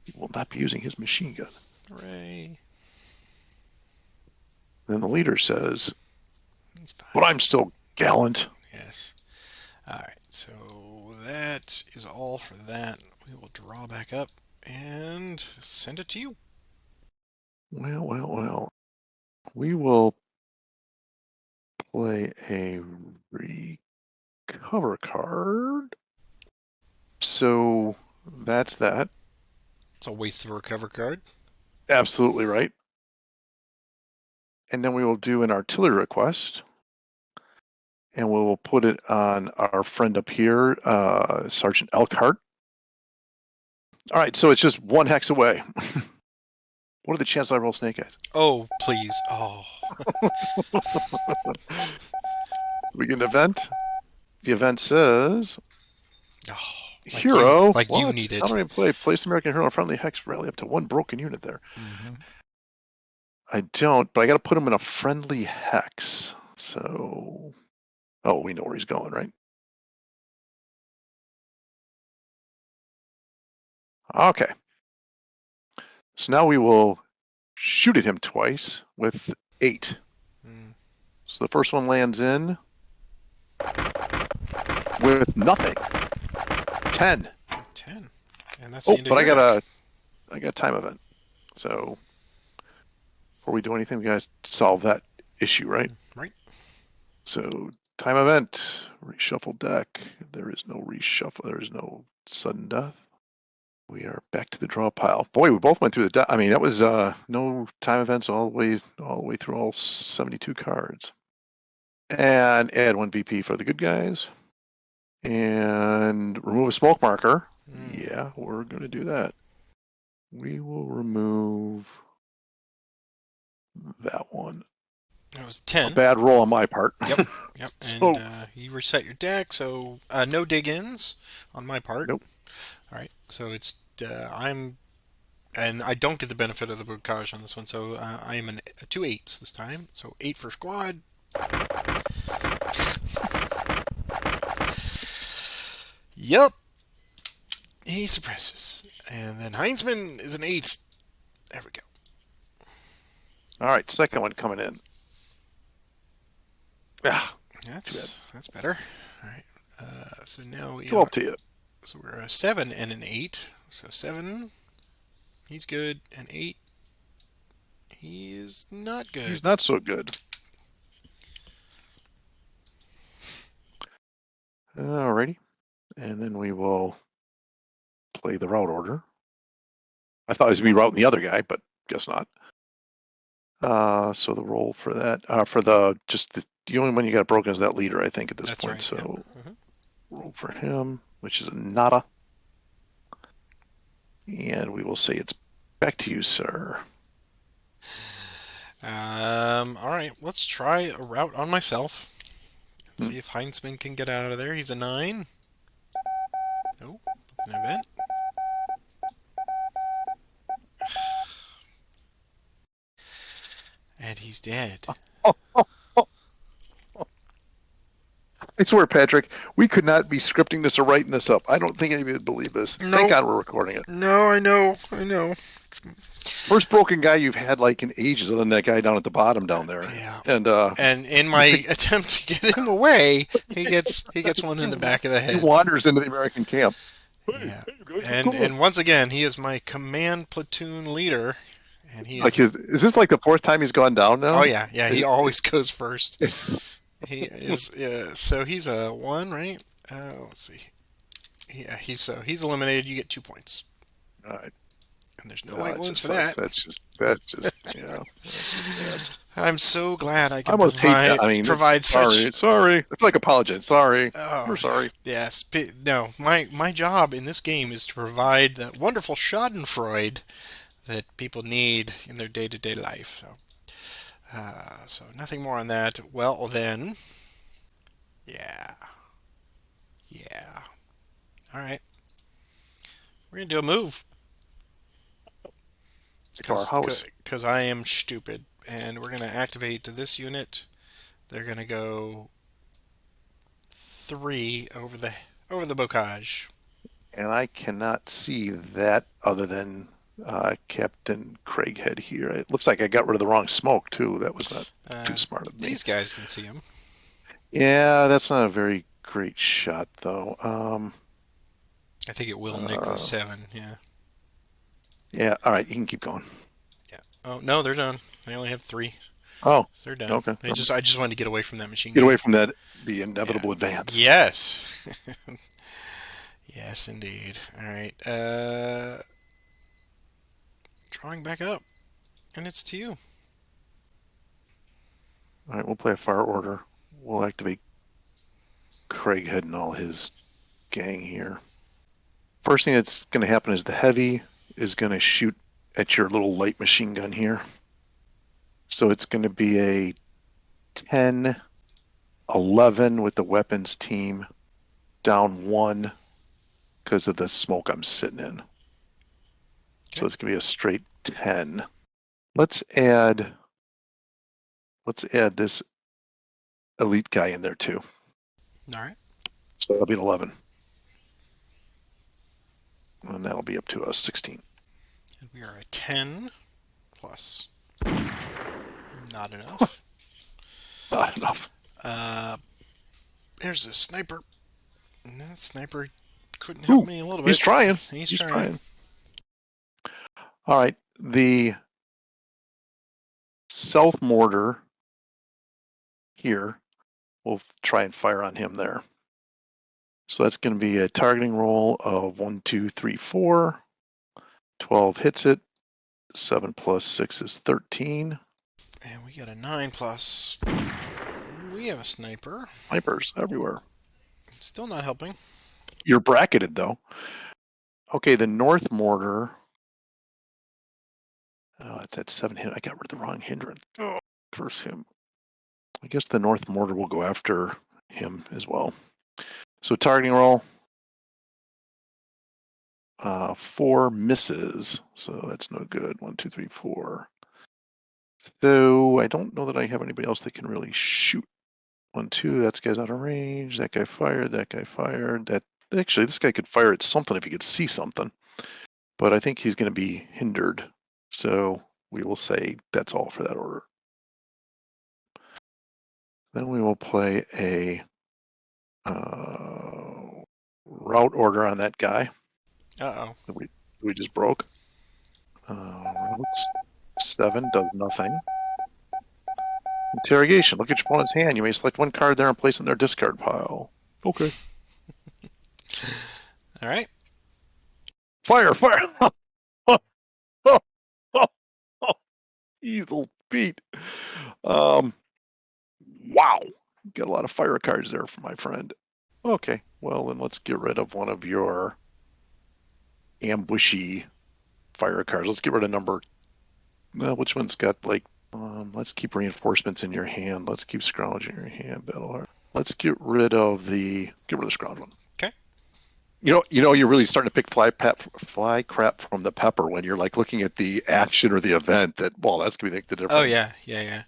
He will not be using his machine gun. Hooray. Then the leader says, but I'm still gallant. Yes. All right. So that is all for that. We will draw back up and send it to you. Well. We will play a recover card. So that's that. It's a waste of a recover card. Absolutely right. And then we will do an artillery request. And we will put it on our friend up here, Sergeant Elkhart. All right, so it's just 1 hex away. What are the chances I roll snake eyes? Oh, please. Oh. We get an event. The event says, Like hero. you need it. How do I play? Place American hero on friendly hex rally up to 1 broken unit there. Mm-hmm. I don't, but I got to put him in a friendly hex. So, oh, we know where he's going, right? Okay. So now we will shoot at him twice with 8. So the first one lands in with nothing. 10. 10. And that's the end but of your I got a time event. So before we do anything, we got to solve that issue, right? Right. So time event, reshuffle deck. There is no reshuffle. There is no sudden death. We are back to the draw pile. Boy, we both went through the deck. I mean, that was no time events all the way through all 72 cards. And add 1 VP for the good guys. And remove a smoke marker. Yeah, we're going to do that. We will remove that one. That was A 10. bad roll on my part. Yep. Yep. And So, you reset your deck, so no dig-ins on my part. nope. All right. So it's and I don't get the benefit of the bocage on this one, so I am a 2 8s this time. So 8 for squad. Yep. He suppresses. And then Heinzman is an 8. There we go. All right, second one coming in. Ah, That's better. All right. So now we 12 are. to you. So we're a 7 and an 8. So 7, he's good, and 8, he is not good. He's not so good. Alrighty. And then we will play the route order. I thought he was going to be routing the other guy, but guess not. So the roll for that, for the only one you got broken is that leader, I think, at this That's point. right. So Yeah. roll for him, which is a nada. And we will say it's back to you, sir. All right, let's try a route on myself. Let's see if Heinzman can get out of there. He's a 9. Nope, an event. And he's dead. I swear, Patrick, we could not be scripting this or writing this up. I don't think anybody would believe this. No. Thank God we're recording it. No, I know. First broken guy you've had like in ages, other than that guy down at the bottom down there. Yeah. And in my attempt to get him away, he gets one in the back of the he head. wanders into the American camp. Yeah. And once again, he is my command platoon leader, and he Like, is. is this like the fourth time he's gone down now? Oh yeah. He always goes first. He is. So he's a 1, right? Let's see. Yeah, he's eliminated. You get 2 points. All right. And there's no light wounds for sucks. that. That's just yeah. I'm so glad I I can almost hate that. I mean, provide such. Sorry. I feel like apologizing. Sorry. Oh, We're sorry. yes. No, my job in this game is to provide that wonderful Schadenfreude that people need in their day-to-day life. So nothing more on that. Well then, yeah. All right, we're gonna do a move. To our house. Because I am stupid, and we're gonna activate this unit. They're gonna go 3 over the bocage. And I cannot see that other than Captain Craighead here. It looks like I got rid of the wrong smoke too. That was not too smart of me. These guys can see him. Yeah, that's not a very great shot though. I think it will nick the 7. Yeah. Yeah. All right, you can keep going. Yeah. Oh no, they're done. They only have 3. Oh, so they're done. Okay. I just wanted to get away from that machine Get gun. away from that. The inevitable advance. Yes. Yes, indeed. All right. Drawing back up, and it's to you. All right, we'll play a fire order. We'll activate Craighead and all his gang here. First thing that's going to happen is the heavy is going to shoot at your little light machine gun here. So it's going to be a 10, 11 with the weapons team, down 1 because of the smoke I'm sitting in. Okay. So it's going to be a straight 10. Let's add this elite guy in there too. All right. So that'll be an 11. And that'll be up to a 16. And we are a 10 plus. Not enough. Not enough. There's a sniper. And that sniper couldn't help me a little bit. He's trying. He's trying. All right. The self mortar here, we'll try and fire on him there. So that's going to be a targeting roll of 1, 2, 3, 4. 12 hits it. 7 plus 6 is 13. And we got a 9 plus. We have a sniper. Snipers everywhere. Still not helping. You're bracketed though. Okay, the north mortar It's at 7 hit. I got rid of the wrong hindrance. Oh, curse him. I guess the North Mortar will go after him as well. So targeting roll. 4 misses. So that's no good. 1, 2, 3, 4. So I don't know that I have anybody else that can really shoot. 1, 2. That guy's out of range. That guy fired. That guy fired. That actually, this guy could fire at something if he could see something. But I think he's going to be hindered. So we will say that's all for that order. Then we will play a route order on that guy Uh-oh. that we just broke. Routes 7 does nothing. Interrogation. Look at your opponent's hand. You may select one card there and place it in their discard pile. Okay. All right. Fire! Fire! Evil Pete. Wow. Got a lot of fire cards there for my friend. Okay. Well, then let's get rid of one of your ambushy fire cards. Let's get rid of number. Well, which one's got like? Let's keep reinforcements in your hand. Let's keep scrounge in your hand. Battle. Let's get rid of the scrounge one. Okay. You're really starting to pick fly crap from the pepper when you're like looking at the action or the event. That's gonna make the difference. Oh yeah, yeah.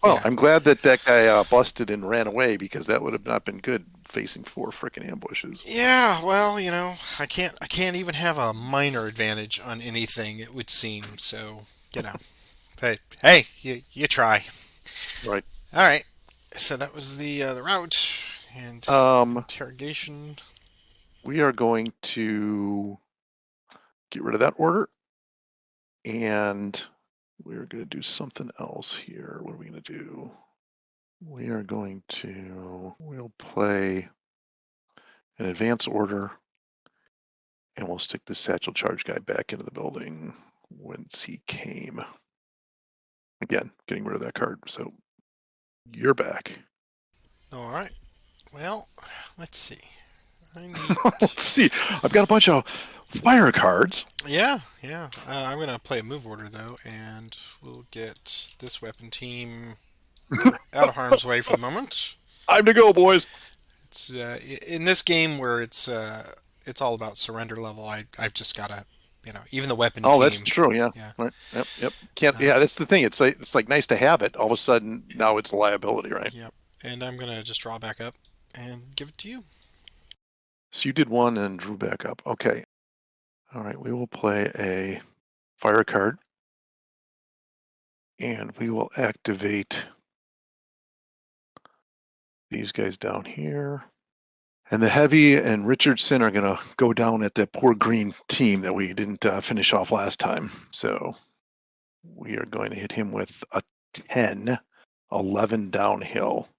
Well, I'm glad that guy busted and ran away because that would have not been good facing 4 frickin' ambushes. Yeah, well, I can't even have a minor advantage on anything, it would seem. So, hey, you try. Right. All right. So that was the route and Um, interrogation. we are going to get rid of that order, and we're going to do something else here. What are we going to do? We'll play an advance order, and we'll stick the satchel charge guy back into the building whence he came. Again, getting rid of that card. So you're back. All right. Well, let's see. I need. Let's see. I've got a bunch of fire cards. Yeah. I'm gonna play a move order though, and we'll get this weapon team out of harm's way for the moment. Time to go, boys. It's in this game where it's all about surrender level. I've just gotta, even the weapon Oh, that's team. true. Yeah. Yeah. Right. Yep. Can't. Yeah, that's the thing. It's like nice to have it. All of a sudden, now it's a liability, right? Yep. And I'm gonna just draw back up and give it to you. So you did one and drew back up. Okay. All right. We will play a fire card, and we will activate these guys down here. And the heavy and Richardson are going to go down at that poor green team that we didn't finish off last time. So we are going to hit him with a 10, 11 downhill.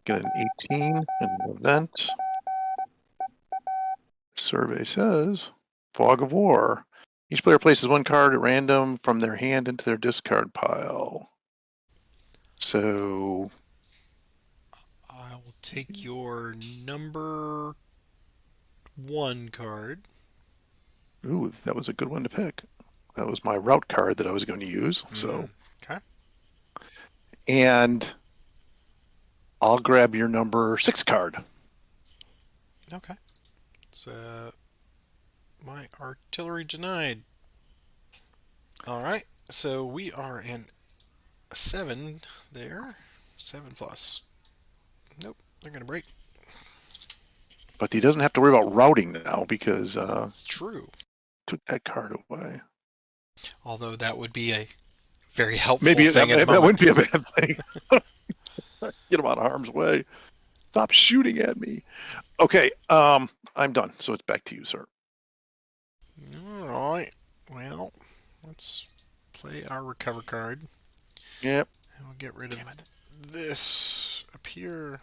Get an 18 in the event. Survey says Fog of War. Each player places one card at random from their hand into their discard pile. So I will take your number 1 card. ooh, that was a good one to pick. That was my route card that I was going to use. So Okay. and I'll grab your number 6 card. Okay. It's my artillery denied. All right. So we are in 7 there. 7 plus. Nope. They're gonna break. But he doesn't have to worry about routing now because It's true. took that card away. Although that would be a very helpful Maybe thing at the that moment. wouldn't be a bad thing. Get him out of harm's way. Stop shooting at me. Okay, I'm done. So it's back to you, sir. All right. Well, let's play our recover card. Yep. And we'll get rid of this up here.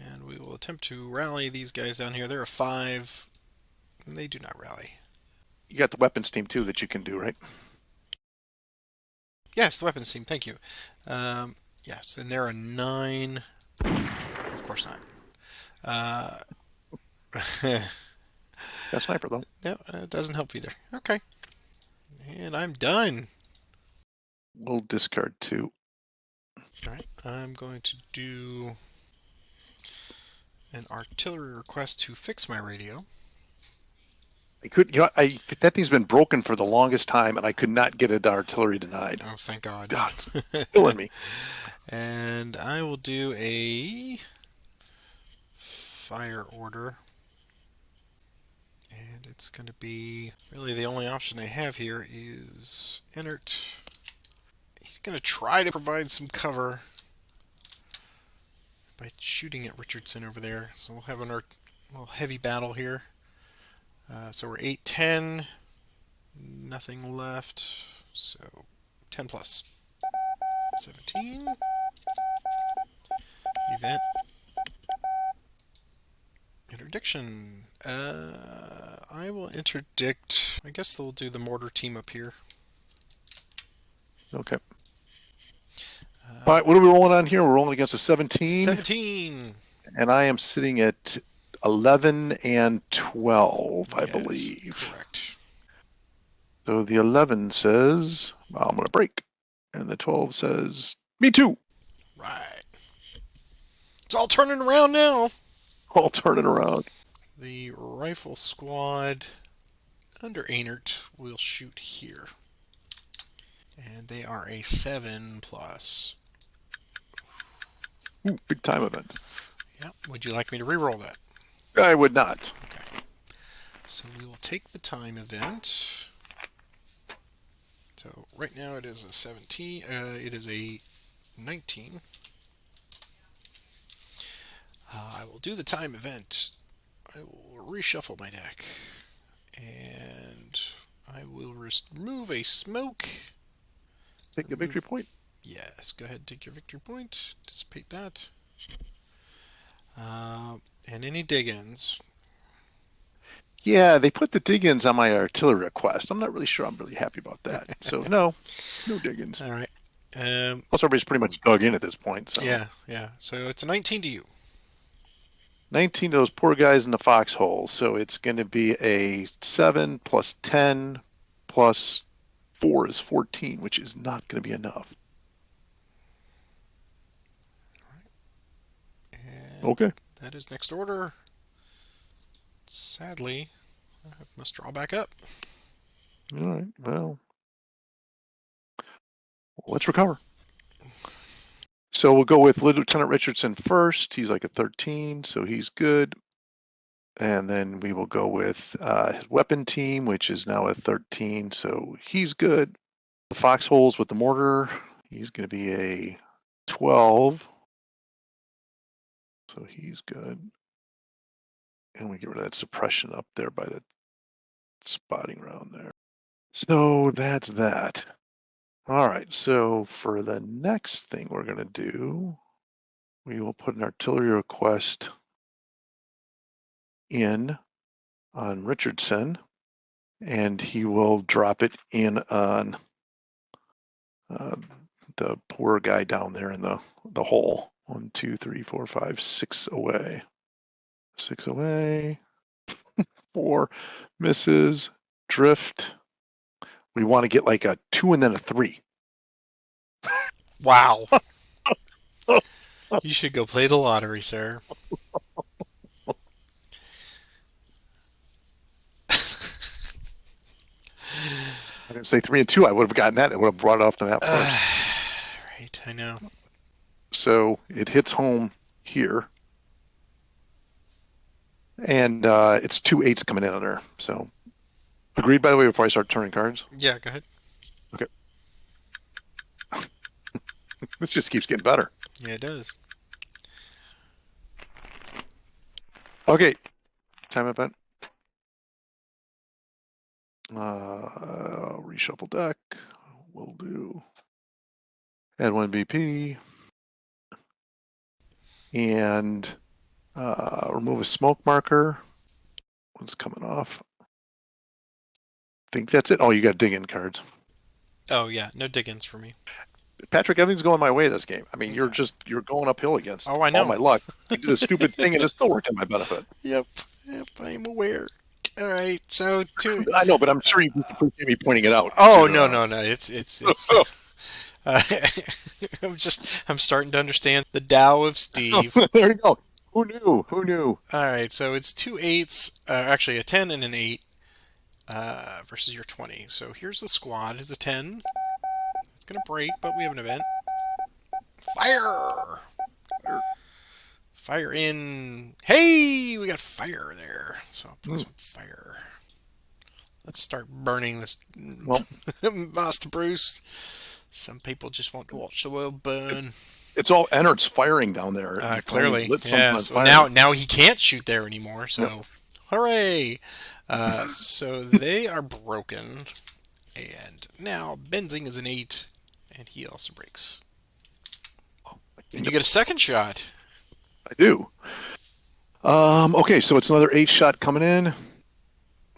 And we will attempt to rally these guys down here. They're a 5. And they do not rally. You got the weapons team too that you can do, right? Yes, the weapons team. Thank you. Yes, and they're a 9. Of course not. Got sniper though. No, it doesn't help either. Okay. And I'm done. We'll discard 2. All right. I'm going to do an artillery request to fix my radio. I could, that thing's been broken for the longest time, and I could not get it artillery denied. Oh, thank God. God, it's killing me. And I will do a fire order. And it's going to be really the only option I have here is inert. He's going to try to provide some cover by shooting at Richardson over there. So we'll have a little heavy battle here. So we're 8-10. Nothing left. So 10 plus. 17. Event. Interdiction. I will interdict. I guess they'll do the mortar team up here. Okay. All right, what are we rolling on here? We're rolling against a 17. 17. And I am sitting at 11 and 12, I believe. Correct. So the 11 says, I'm going to break. And the 12 says, me too. Right. It's all turning around now. I'll turn it around. The rifle squad under Einert will shoot here. And they are a 7 plus. Ooh, big time event. Yep. Would you like me to re-roll that? I would not. Okay. So we will take the time event. So right now it is a 17. It is a 19. I will do the time event. I will reshuffle my deck. And I will remove a smoke. Take a victory point. Yes, go ahead and take your victory point. Dissipate that. And any dig-ins. Yeah, they put the dig-ins on my artillery request. I'm not really sure I'm really happy about that. So no dig-ins. All right. Plus everybody's pretty much dug in at this point. So. Yeah. So it's a 19 to you. 19 to those poor guys in the foxhole. So it's going to be a 7 plus 10 plus 4 is 14, which is not going to be enough. And okay. That is next order. Sadly, I must draw back up. All right. Well, let's recover. So we'll go with Lieutenant Richardson first. He's like a 13, so he's good. And then we will go with his weapon team, which is now a 13, so he's good. The foxholes with the mortar, he's going to be a 12. So he's good. And we get rid of that suppression up there by the spotting round there. So that's that. All right, so for the next thing we're going to do, we will put an artillery request in on Richardson, and he will drop it in on the poor guy down there in the hole. 1, 2, 3, 4, 5, 6 away. 6 away. 4 misses. Drift. We want to get like a 2 and then a 3. Wow. You should go play the lottery, sir. I didn't say 3 and 2. I would have gotten that. It would have brought it off the map first. Right, I know. So it hits home here. And it's 2 8s coming in on there. So agreed, by the way, before I start turning cards? Yeah, go ahead. Okay. This just keeps getting better. Yeah, it does. Okay. Time event. Reshuffle deck. We'll do add 1 BP. And remove a smoke marker. One's coming off. I think that's it. Oh, you got dig-in cards. Oh, yeah, no dig-ins for me. Patrick, everything's going my way this game. I mean, you're going uphill against I know. all my luck. I did a stupid thing and it still worked in my benefit. Yep, I'm aware. All right, so two. I know, but I'm sure you appreciate me pointing it out. Oh To, no, no, no! It's. Uh, I'm starting to understand the Tao of Steve. there you go. Who knew? Who knew? All right, so it's two eights, actually a 10 and an 8 versus your 20. So here's the squad. It's a 10. It's gonna break, but we have an event. Fire! Fire in. Hey, we got fire there. So I'll put some fire. Let's start burning this Well, Master Bruce. Some people just want to watch the world burn. it's all Ennard's firing down there. He finally Clearly, lit something yeah. on So fire. now he can't shoot there anymore. So, Yep. hooray! So they are broken, and now Benzing is an 8, and he also breaks. And you get a second shot. I do. Okay, so it's another 8 shot coming in.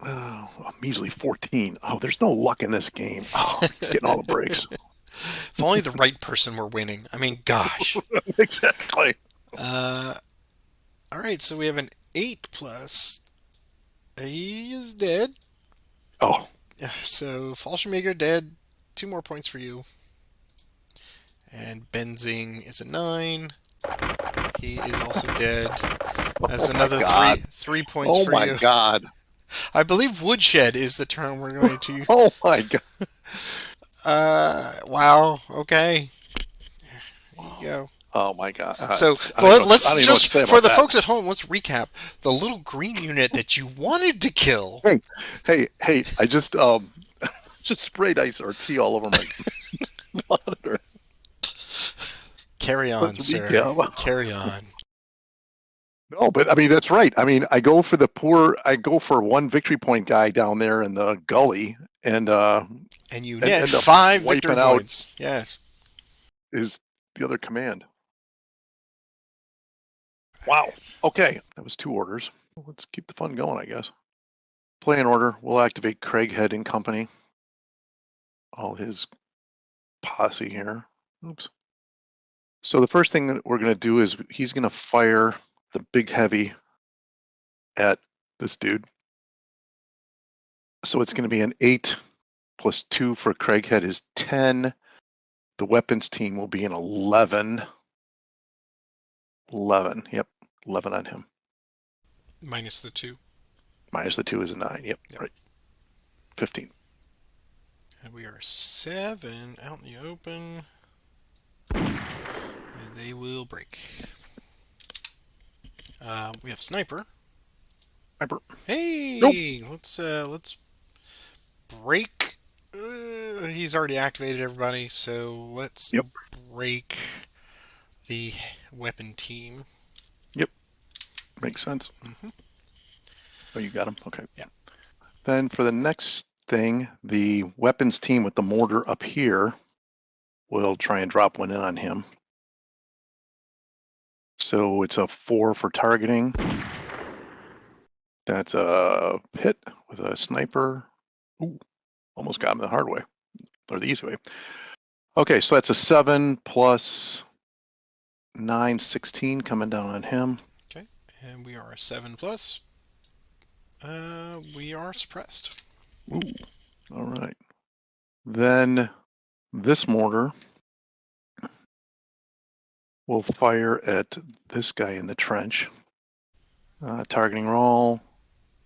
Oh, a measly 14. Oh, there's no luck in this game. Oh, getting all the breaks. If only the right person were winning. I mean, gosh. Exactly. All right, so we have an 8 plus. He is dead. Oh, So Fallschirmjäger dead. 2 more points for you. And Benzing is a 9. He is also dead. That's another God. 3 points Oh for my you. God. I believe woodshed is the term we're going to. Oh my God. Wow. Okay. There you go. Oh my God. So I don't let's even know what to just say for about the that. folks at home, let's recap the little green unit that you wanted to kill. Hey! I just sprayed ice or tea all over my monitor. Carry on, Let's sir. recap. Carry on. No, but I mean that's right. I mean I go for one victory point guy down there in the gully, and And you and net end up 5 victory wiping out points. Yes. is the other command. Wow. Okay, that was 2 orders. Let's keep the fun going, I guess. Play in order. We'll activate Craighead and company. All his posse here. Oops. So the first thing that we're going to do is he's going to fire the big heavy at this dude. So it's going to be an 8 plus 2 for Craighead is 10. The weapons team will be an 11. 11. Yep. 11 on him. Minus the 2. Minus the 2 is a 9. Yep. Right. 15. And we are 7 out in the open. And they will break. We have sniper. Sniper. Hey, Nope. let's break. He's already activated everybody, so let's Yep. break the weapon team. Yep. Makes sense. Mm-hmm. Oh, you got him? Okay. Yeah. Then for the next thing, the weapons team with the mortar up here will try and drop one in on him. So it's a 4 for targeting. That's a hit with a sniper. Ooh, almost got him the hard way, or the easy way. Okay, so that's a 7 plus 9, 16 coming down on him. Okay, and we are a 7 plus. We are suppressed. Ooh, all right. Then this mortar will fire at this guy in the trench. Targeting roll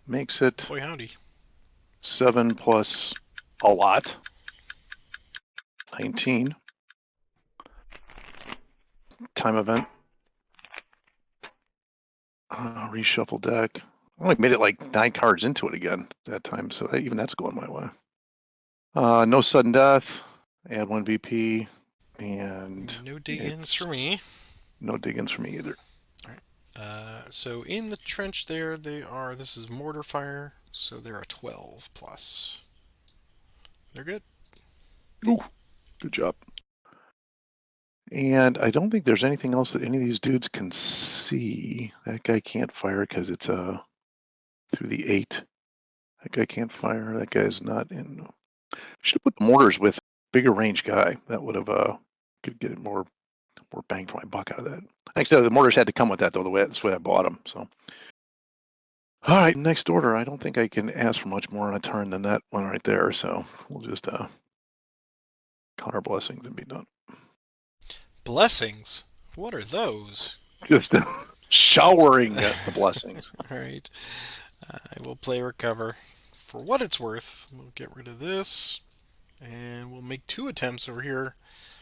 makes it Boy, howdy. 7 plus a lot. 19. Time event. Reshuffle deck. I only made it like 9 cards into it again that time, so even that's going my way. No sudden death. Add 1 VP. And no dig-ins for me. No dig-ins for me either. All right. So in the trench there, this is mortar fire, so they're a 12 plus. They're good. Ooh, good job. And I don't think there's anything else that any of these dudes can see. That guy can't fire because it's through the 8. That guy can't fire. That guy's not in. Should have put the mortars with bigger range guy. That would have could get more bang for my buck out of that. Actually, the mortars had to come with that though. That's the way I bought them. So All right, next order. I don't think I can ask for much more on a turn than that one right there. So we'll just count our blessings and be done. Blessings? What are those? Just showering the blessings. All right. I will play recover. For what it's worth, we'll get rid of this. And we'll make 2 attempts over here.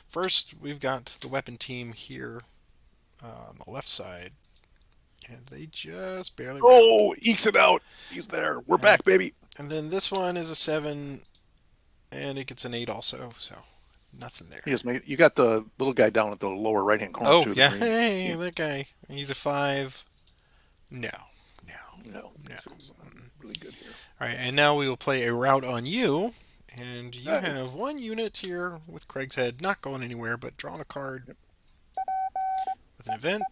First, we've got the weapon team here on the left side. And they just barely round. Oh, ekes it out. He's there. We're back, baby. And then this one is a 7, and it gets an 8 also, so nothing there. Yes, mate. You got the little guy down at the lower right-hand corner, Oh, too. yeah. Hey, that guy. He's a 5. No. This is really good here. All right, and now we will play a route on you. And you have 1 unit here with Craig's Head, not going anywhere, but drawing a card with an event.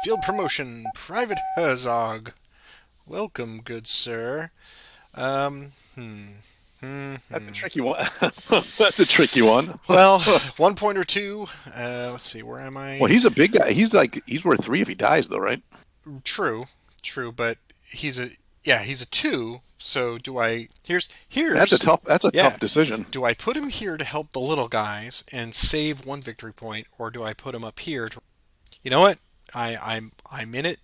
Field promotion, Private Herzog. Welcome, good sir. That's a tricky one. That's a tricky one. Well, 1 point or 2. Let's see, where am I? Well, he's a big guy. He's worth 3 if he dies, though, right? True, but he's a 2. So do I? Here's That's a tough decision. Do I put him here to help the little guys and save 1 victory point, or do I put him up here to? You know what? I'm in it.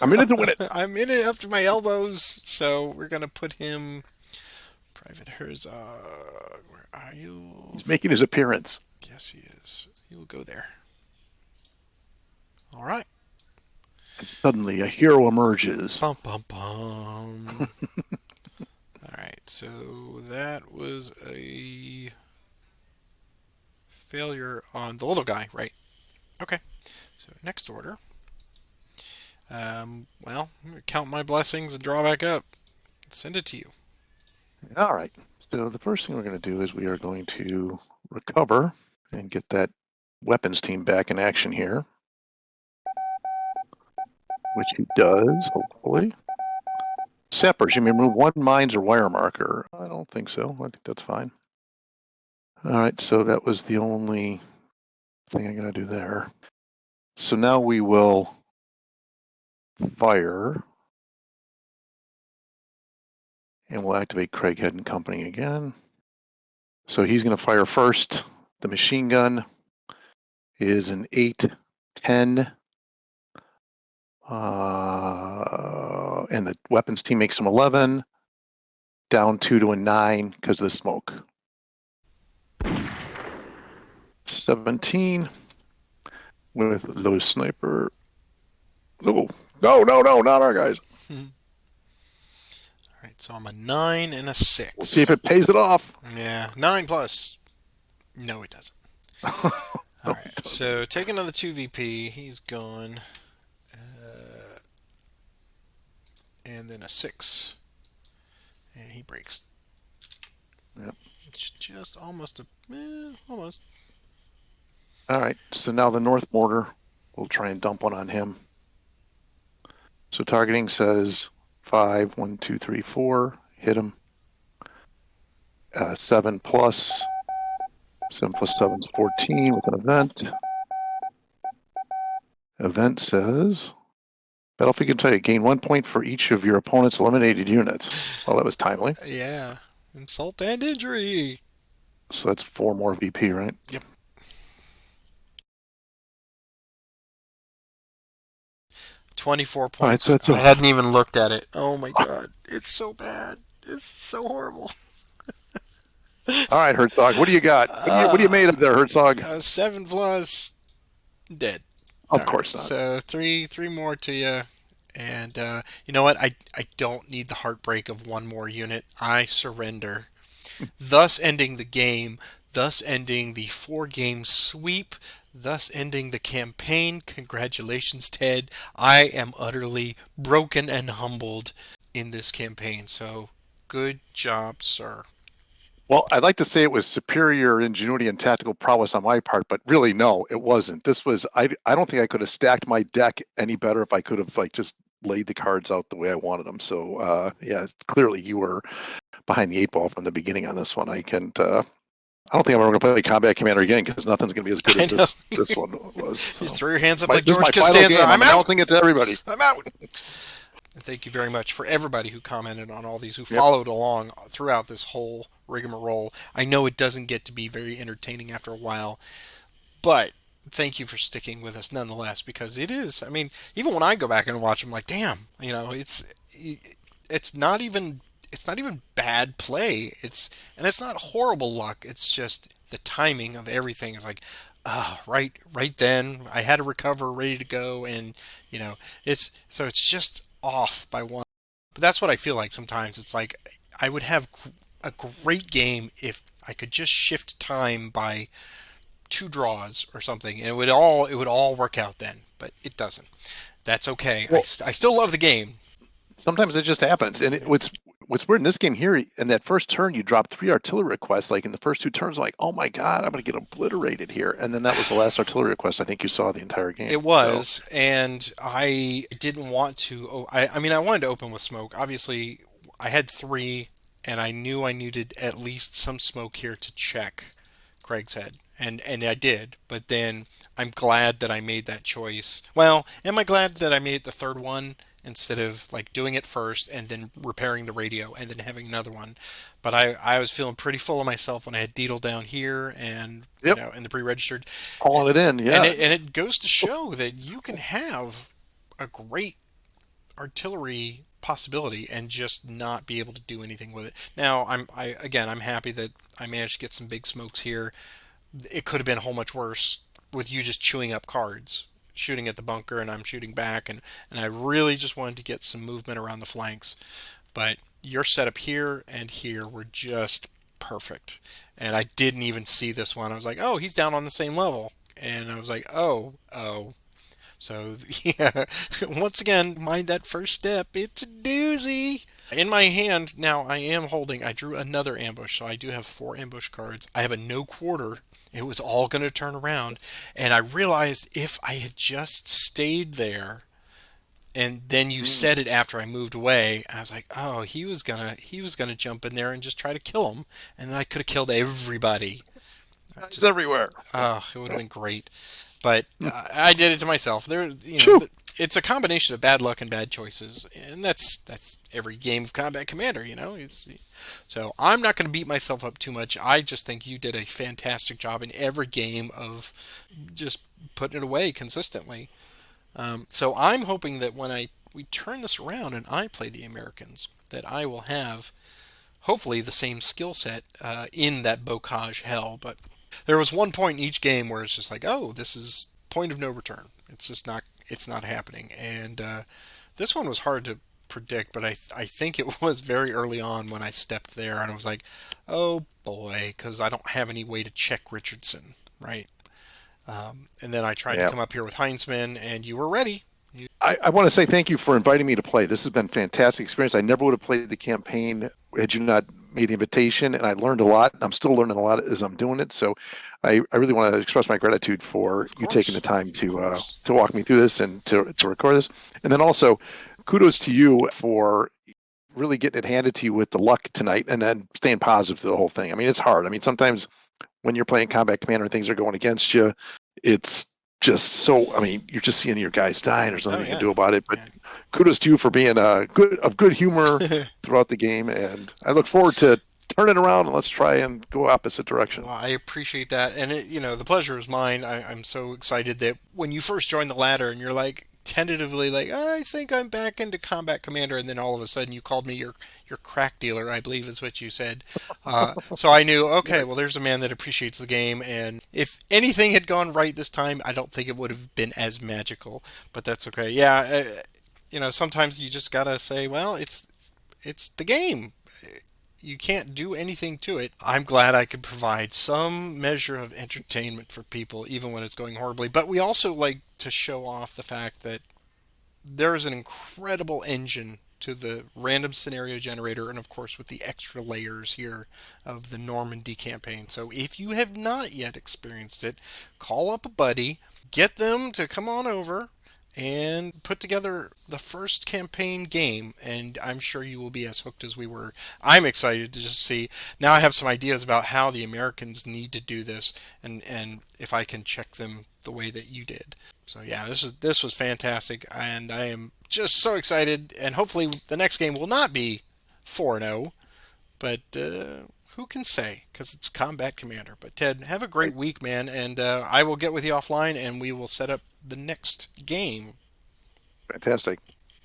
I'm in it to win it. I'm in it up to my elbows. So we're gonna put him. Private Herzog, where are you? He's making his appearance. Yes, he is. He will go there. All right. And suddenly, a hero emerges. Bum, bum, bum. All right, so that was a failure on the little guy, right? Okay, so next order. Well, I'm going to count my blessings and draw back up. Send it to you. All right. So the first thing we're going to do is we are going to recover and get that weapons team back in action here. Which he does, hopefully. Sappers, you may remove 1 mines or wire marker. I don't think so. I think that's fine. All right, so that was the only thing I got to do there. So now we will fire. And we'll activate Craig Head and Company again. So he's going to fire first. The machine gun is an 8, 10. And the weapons team makes him 11. Down 2 to a 9 because of the smoke. 17 with low sniper. No, not our guys. All right, so I'm a 9 and a 6. We'll see if it pays it off. Yeah, 9 plus. No, it doesn't. All right, so take another 2 VP. He's gone. And then a 6. And he breaks. Yep. It's just almost almost. All right, so now the north mortar. We'll try and dump one on him. So targeting says 5, 1, 2, 3, 4. Hit him. 7 plus. 7 plus 7 is 14 with an event. Event says battlefield can tell you gain 1 point for each of your opponent's eliminated units. Well, that was timely. Yeah. Insult and injury. So that's 4 more VP, right? Yep. 24 points. Right, so I hadn't even looked at it. Oh my god. It's so bad. It's so horrible. All right, Herzog. What do you got? What do you made of there, Herzog? 7 plus dead. Of course not. So three more to you. And you know what? I don't need the heartbreak of 1 more unit. I surrender. Thus ending the game. Thus ending the 4-game sweep. Thus ending the campaign. Congratulations, Ted. I am utterly broken and humbled in this campaign. So good job, sir. Well, I'd like to say it was superior ingenuity and tactical prowess on my part, but really, no, it wasn't. This was, I don't think I could have stacked my deck any better if I could have just laid the cards out the way I wanted them. So, yeah, clearly you were behind the 8 ball from the beginning on this one. I can't I don't think I'm ever going to play Combat Commander again because nothing's going to be as good I as know. this one was. You So throw your hands up my, like this is George my final Costanza. game. I'm I'm out. announcing it to everybody. I'm out. And thank you very much for everybody who commented on all these, who Yep. followed along throughout this whole rigmarole. I know it doesn't get to be very entertaining after a while, but thank you for sticking with us nonetheless, because it is. I mean, even when I go back and watch them, like, damn, it's not even bad play. It's not horrible luck. It's just the timing of everything is like, right then I had to recover, ready to go, and it's just off by one. But that's what I feel like sometimes. It's like I would have a great game if I could just shift time by two draws or something, and it would all work out then. But it doesn't. That's okay. I, Well, I still love the game. sometimes it just happens. And what's weird in this game here, in that first turn, you drop 3 artillery requests. Like in the first 2 turns, like, oh my god, I'm going to get obliterated here. And then that was the last artillery request I think you saw the entire game. It So was, and I didn't want to. I mean, I wanted to open with smoke. Obviously, I had three, and I knew I needed at least some smoke here to check Craig's head, and I did. But then I'm glad that I made that choice. Well, am I glad that I made the third one instead of like doing it first and then repairing the radio and then having another one? But I was feeling pretty full of myself when I had Deedle down here and yep, in the pre-registered, calling it in. and Yeah. it goes to show that you can have a great artillery possibility and just not be able to do anything with it. Now I'm happy that I managed to get some big smokes here. It could have been a whole much worse with you just chewing up cards, shooting at the bunker, and I'm shooting back, and I really just wanted to get some movement around the flanks. But your setup here and here were just perfect. And I didn't even see this one. I was like, oh, he's down on the same level. And I was like, oh. So, yeah, once again, mind that first step. It's a doozy. In my hand, now I drew another ambush. So I do have 4 ambush cards. I have a no quarter. It was all going to turn around. And I realized if I had just stayed there, and then you Mm. said it after I moved away. I was like, oh, he was gonna jump in there and just try to kill him, and then I could have killed everybody. It's Just everywhere. oh, it would have been great. But I did it to myself. Phew. It's a combination of bad luck and bad choices, and that's every game of Combat Commander. It's so I'm not going to beat myself up too much. I just think you did a fantastic job in every game of just putting it away consistently. So I'm hoping that when we turn this around and I play the Americans, that I will have hopefully the same skill set in that bocage hell. But there was one point in each game where it's just like, oh, this is point of no return. It's not happening. And this one was hard to predict, but I think it was very early on when I stepped there and I was like, oh boy, because I don't have any way to check Richardson, right? And then I tried to Yeah. come up here with Heinzman, and you were ready. I want to say thank you for inviting me to play. This has been a fantastic experience. I never would have played the campaign had you not made the invitation, and I learned a lot. I'm still learning a lot as I'm doing it. So I really want to express my gratitude for Of you taking the course, time of course. to walk me through this and to record this. And then also kudos to you for really getting it handed to you with the luck tonight and then staying positive through the whole thing. I mean, it's hard. I mean, sometimes when you're playing Combat Commander and things are going against you, it's just so. I mean, you're just seeing your guys die, and there's Oh nothing you can yeah, do about it. But yeah. kudos to you for being good humor throughout the game, and I look forward to turning around and let's try and go opposite Well, direction. I appreciate that, and the pleasure is mine. I'm so excited that when you first joined the ladder, and you're like tentatively like, I think I'm back into Combat Commander, and then all of a sudden you called me your crack dealer, I believe is what you said. So I knew, okay, well, there's a man that appreciates the game, and if anything had gone right this time, I don't think it would have been as magical, but that's okay. Yeah, sometimes you just gotta say, well, it's the game. You can't do anything to it. I'm glad I could provide some measure of entertainment for people, even when it's going horribly. But we also like to show off the fact that there is an incredible engine to the random scenario generator, and of course, with the extra layers here of the Normandy campaign. So if you have not yet experienced it, call up a buddy, get them to come on over, and put together the first campaign game, and I'm sure you will be as hooked as we were. I'm excited to just see. Now I have some ideas about how the Americans need to do this, and if I can check them the way that you did. So yeah, this was fantastic, and I am just so excited. And hopefully the next game will not be 4-0, but who can say? Because it's Combat Commander. But Ted, have a great Right. week, man, and I will get with you offline, and we will set up the next game. Fantastic.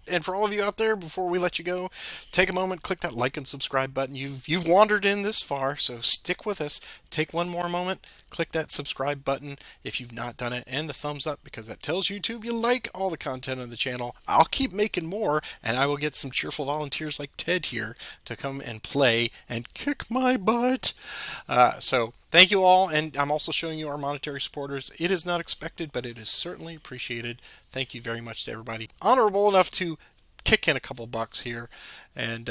And for all of you out there, before we let you go, take a moment, click that like and subscribe button. You've wandered in this far, so stick with us. Take one more moment, click that subscribe button if you've not done it, and the thumbs up, because that tells YouTube you like all the content on the channel. I'll keep making more, and I will get some cheerful volunteers like Ted here to come and play and kick my butt. So thank you all, and I'm also showing you our monetary supporters. It is not expected, but it is certainly appreciated. Thank you very much to everybody honorable enough to kick in a couple bucks here, and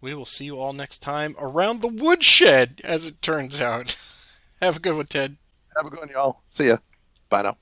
we will see you all next time around the woodshed, as it turns out. Have a good one, Ted. Have a good one, y'all. See ya. Bye now.